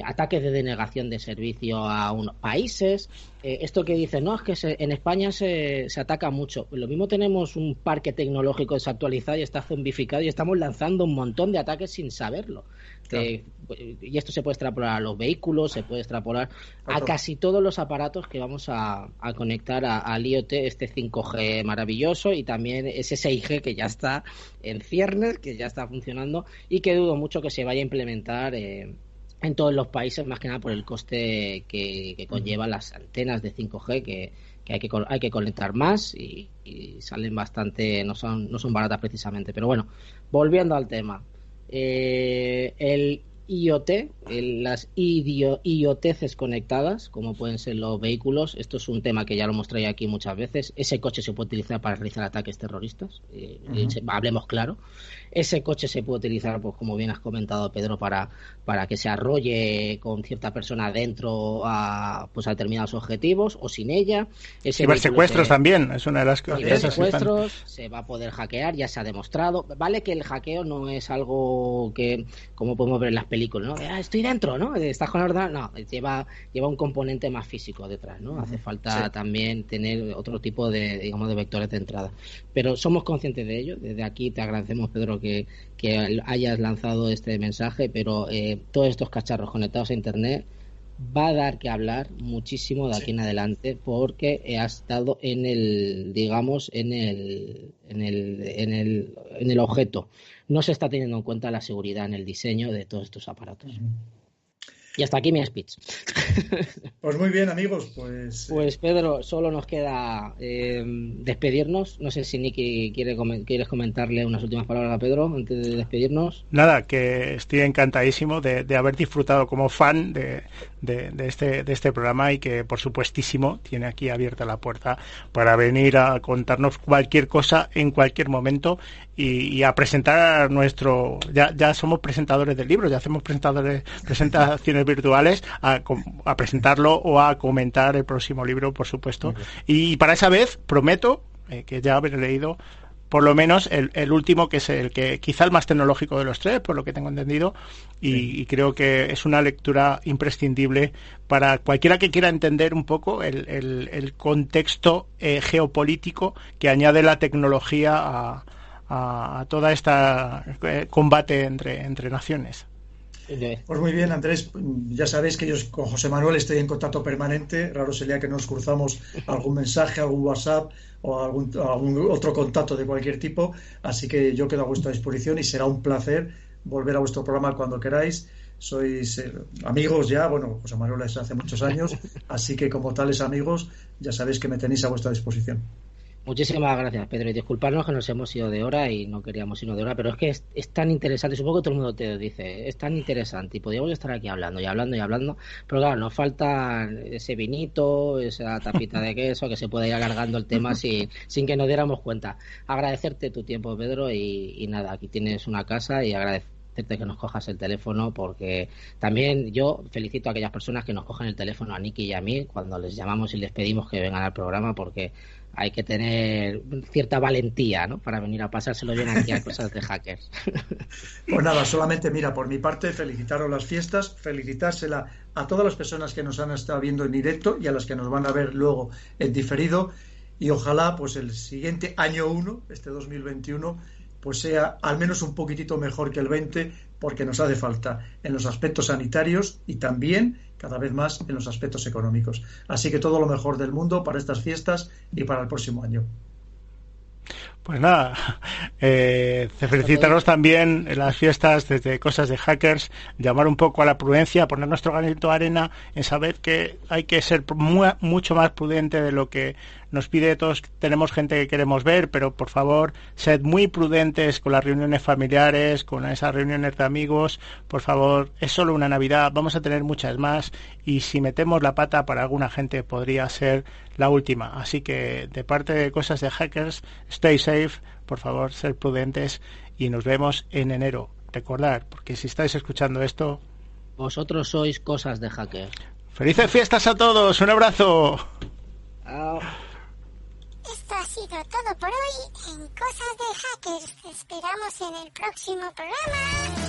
ataques de denegación de servicio a unos países. Esto que dicen, no, es que en España se ataca mucho. Lo mismo, tenemos un parque tecnológico desactualizado y está zombificado y estamos lanzando un montón de ataques sin saberlo. Claro. Y esto se puede extrapolar a los vehículos, se puede extrapolar a casi todos los aparatos que vamos a conectar al IoT, este 5G maravilloso, y también ese 6G que ya está en ciernes, que ya está funcionando y que dudo mucho que se vaya a implementar en todos los países, más que nada por el coste que conllevan las antenas de 5G, que hay que conectar más y salen bastante, no son baratas precisamente. Pero bueno, volviendo al tema, el IoT, las IoTs conectadas, como pueden ser los vehículos, esto es un tema que ya lo hemos traído aquí muchas veces. Ese coche se puede utilizar para realizar ataques terroristas, hablemos claro. Ese coche se puede utilizar, pues como bien has comentado, Pedro, para que se arrolle con cierta persona dentro a determinados objetivos o sin ella. Cibersecuestros también es una de las cosas. Cibersecuestros se va a poder hackear, ya se ha demostrado. Vale que el hackeo no es algo que, como podemos ver en las películas, ¿no? Estoy dentro, ¿no? Estás con la verdad. No, lleva un componente más físico detrás, ¿no? Hace falta también tener otro tipo de vectores de entrada. Pero somos conscientes de ello. Desde aquí te agradecemos, Pedro, que hayas lanzado este mensaje, pero todos estos cacharros conectados a Internet va a dar que hablar muchísimo de aquí en adelante, porque ha estado en el objeto. No se está teniendo en cuenta la seguridad en el diseño de todos estos aparatos. Y hasta aquí mi speech. Pues muy bien, amigos. Pues Pedro, solo nos queda despedirnos. No sé si Nicky quieres comentarle unas últimas palabras a Pedro antes de despedirnos. Nada, que estoy encantadísimo de haber disfrutado como fan de este programa, y que por supuestísimo tiene aquí abierta la puerta para venir a contarnos cualquier cosa en cualquier momento y a presentar nuestro... Ya somos presentadores del libro, ya hacemos presentaciones virtuales, a presentarlo o a comentar el próximo libro, por supuesto. Y para esa vez prometo que ya habré leído por lo menos el último, que es el que quizá el más tecnológico de los tres, por lo que tengo entendido, y creo que es una lectura imprescindible para cualquiera que quiera entender un poco el contexto geopolítico que añade la tecnología a toda esta combate entre naciones. Pues muy bien, Andrés, ya sabéis que yo con José Manuel estoy en contacto permanente. Raro sería que nos cruzamos algún mensaje, algún WhatsApp o algún otro contacto de cualquier tipo, así que yo quedo a vuestra disposición y será un placer volver a vuestro programa cuando queráis. Sois amigos ya, bueno, José Manuel es hace muchos años, así que como tales amigos ya sabéis que me tenéis a vuestra disposición. Muchísimas gracias, Pedro, y disculparnos que nos hemos ido de hora y no queríamos irnos de hora, pero es que es tan interesante, supongo que todo el mundo te dice, es tan interesante y podríamos estar aquí hablando, pero claro, nos falta ese vinito, esa tapita de queso, que se pueda ir alargando el tema sin que nos diéramos cuenta. Agradecerte tu tiempo, Pedro, y nada, aquí tienes una casa y agradecerte que nos cojas el teléfono, porque también yo felicito a aquellas personas que nos cogen el teléfono, a Nicky y a mí, cuando les llamamos y les pedimos que vengan al programa, porque hay que tener cierta valentía, ¿no?, para venir a pasárselo bien aquí a Cosas de Hackers. Pues nada, solamente mira, por mi parte, felicitaros las fiestas, felicitársela a todas las personas que nos han estado viendo en directo y a las que nos van a ver luego en diferido, y ojalá pues el siguiente año 1, este 2021, pues sea al menos un poquitito mejor que el 20, porque nos hace falta en los aspectos sanitarios y también cada vez más en los aspectos económicos. Así que todo lo mejor del mundo para estas fiestas y para el próximo año. Pues nada, felicitaros también en las fiestas desde Cosas de Hackers, llamar un poco a la prudencia, poner nuestro granito de arena en saber que hay que ser mucho más prudente de lo que nos pide. Todos tenemos gente que queremos ver, pero por favor, sed muy prudentes con las reuniones familiares, con esas reuniones de amigos. Por favor, es solo una Navidad, vamos a tener muchas más, y si metemos la pata, para alguna gente podría ser la última. Así que de parte de Cosas de Hackers, stay safe, por favor, ser prudentes, y nos vemos en enero. Recordad, porque si estáis escuchando esto, vosotros sois Cosas de Hackers. ¡Felices fiestas a todos! ¡Un abrazo! Chao. Esto ha sido todo por hoy en Cosas de Hackers. Te esperamos en el próximo programa.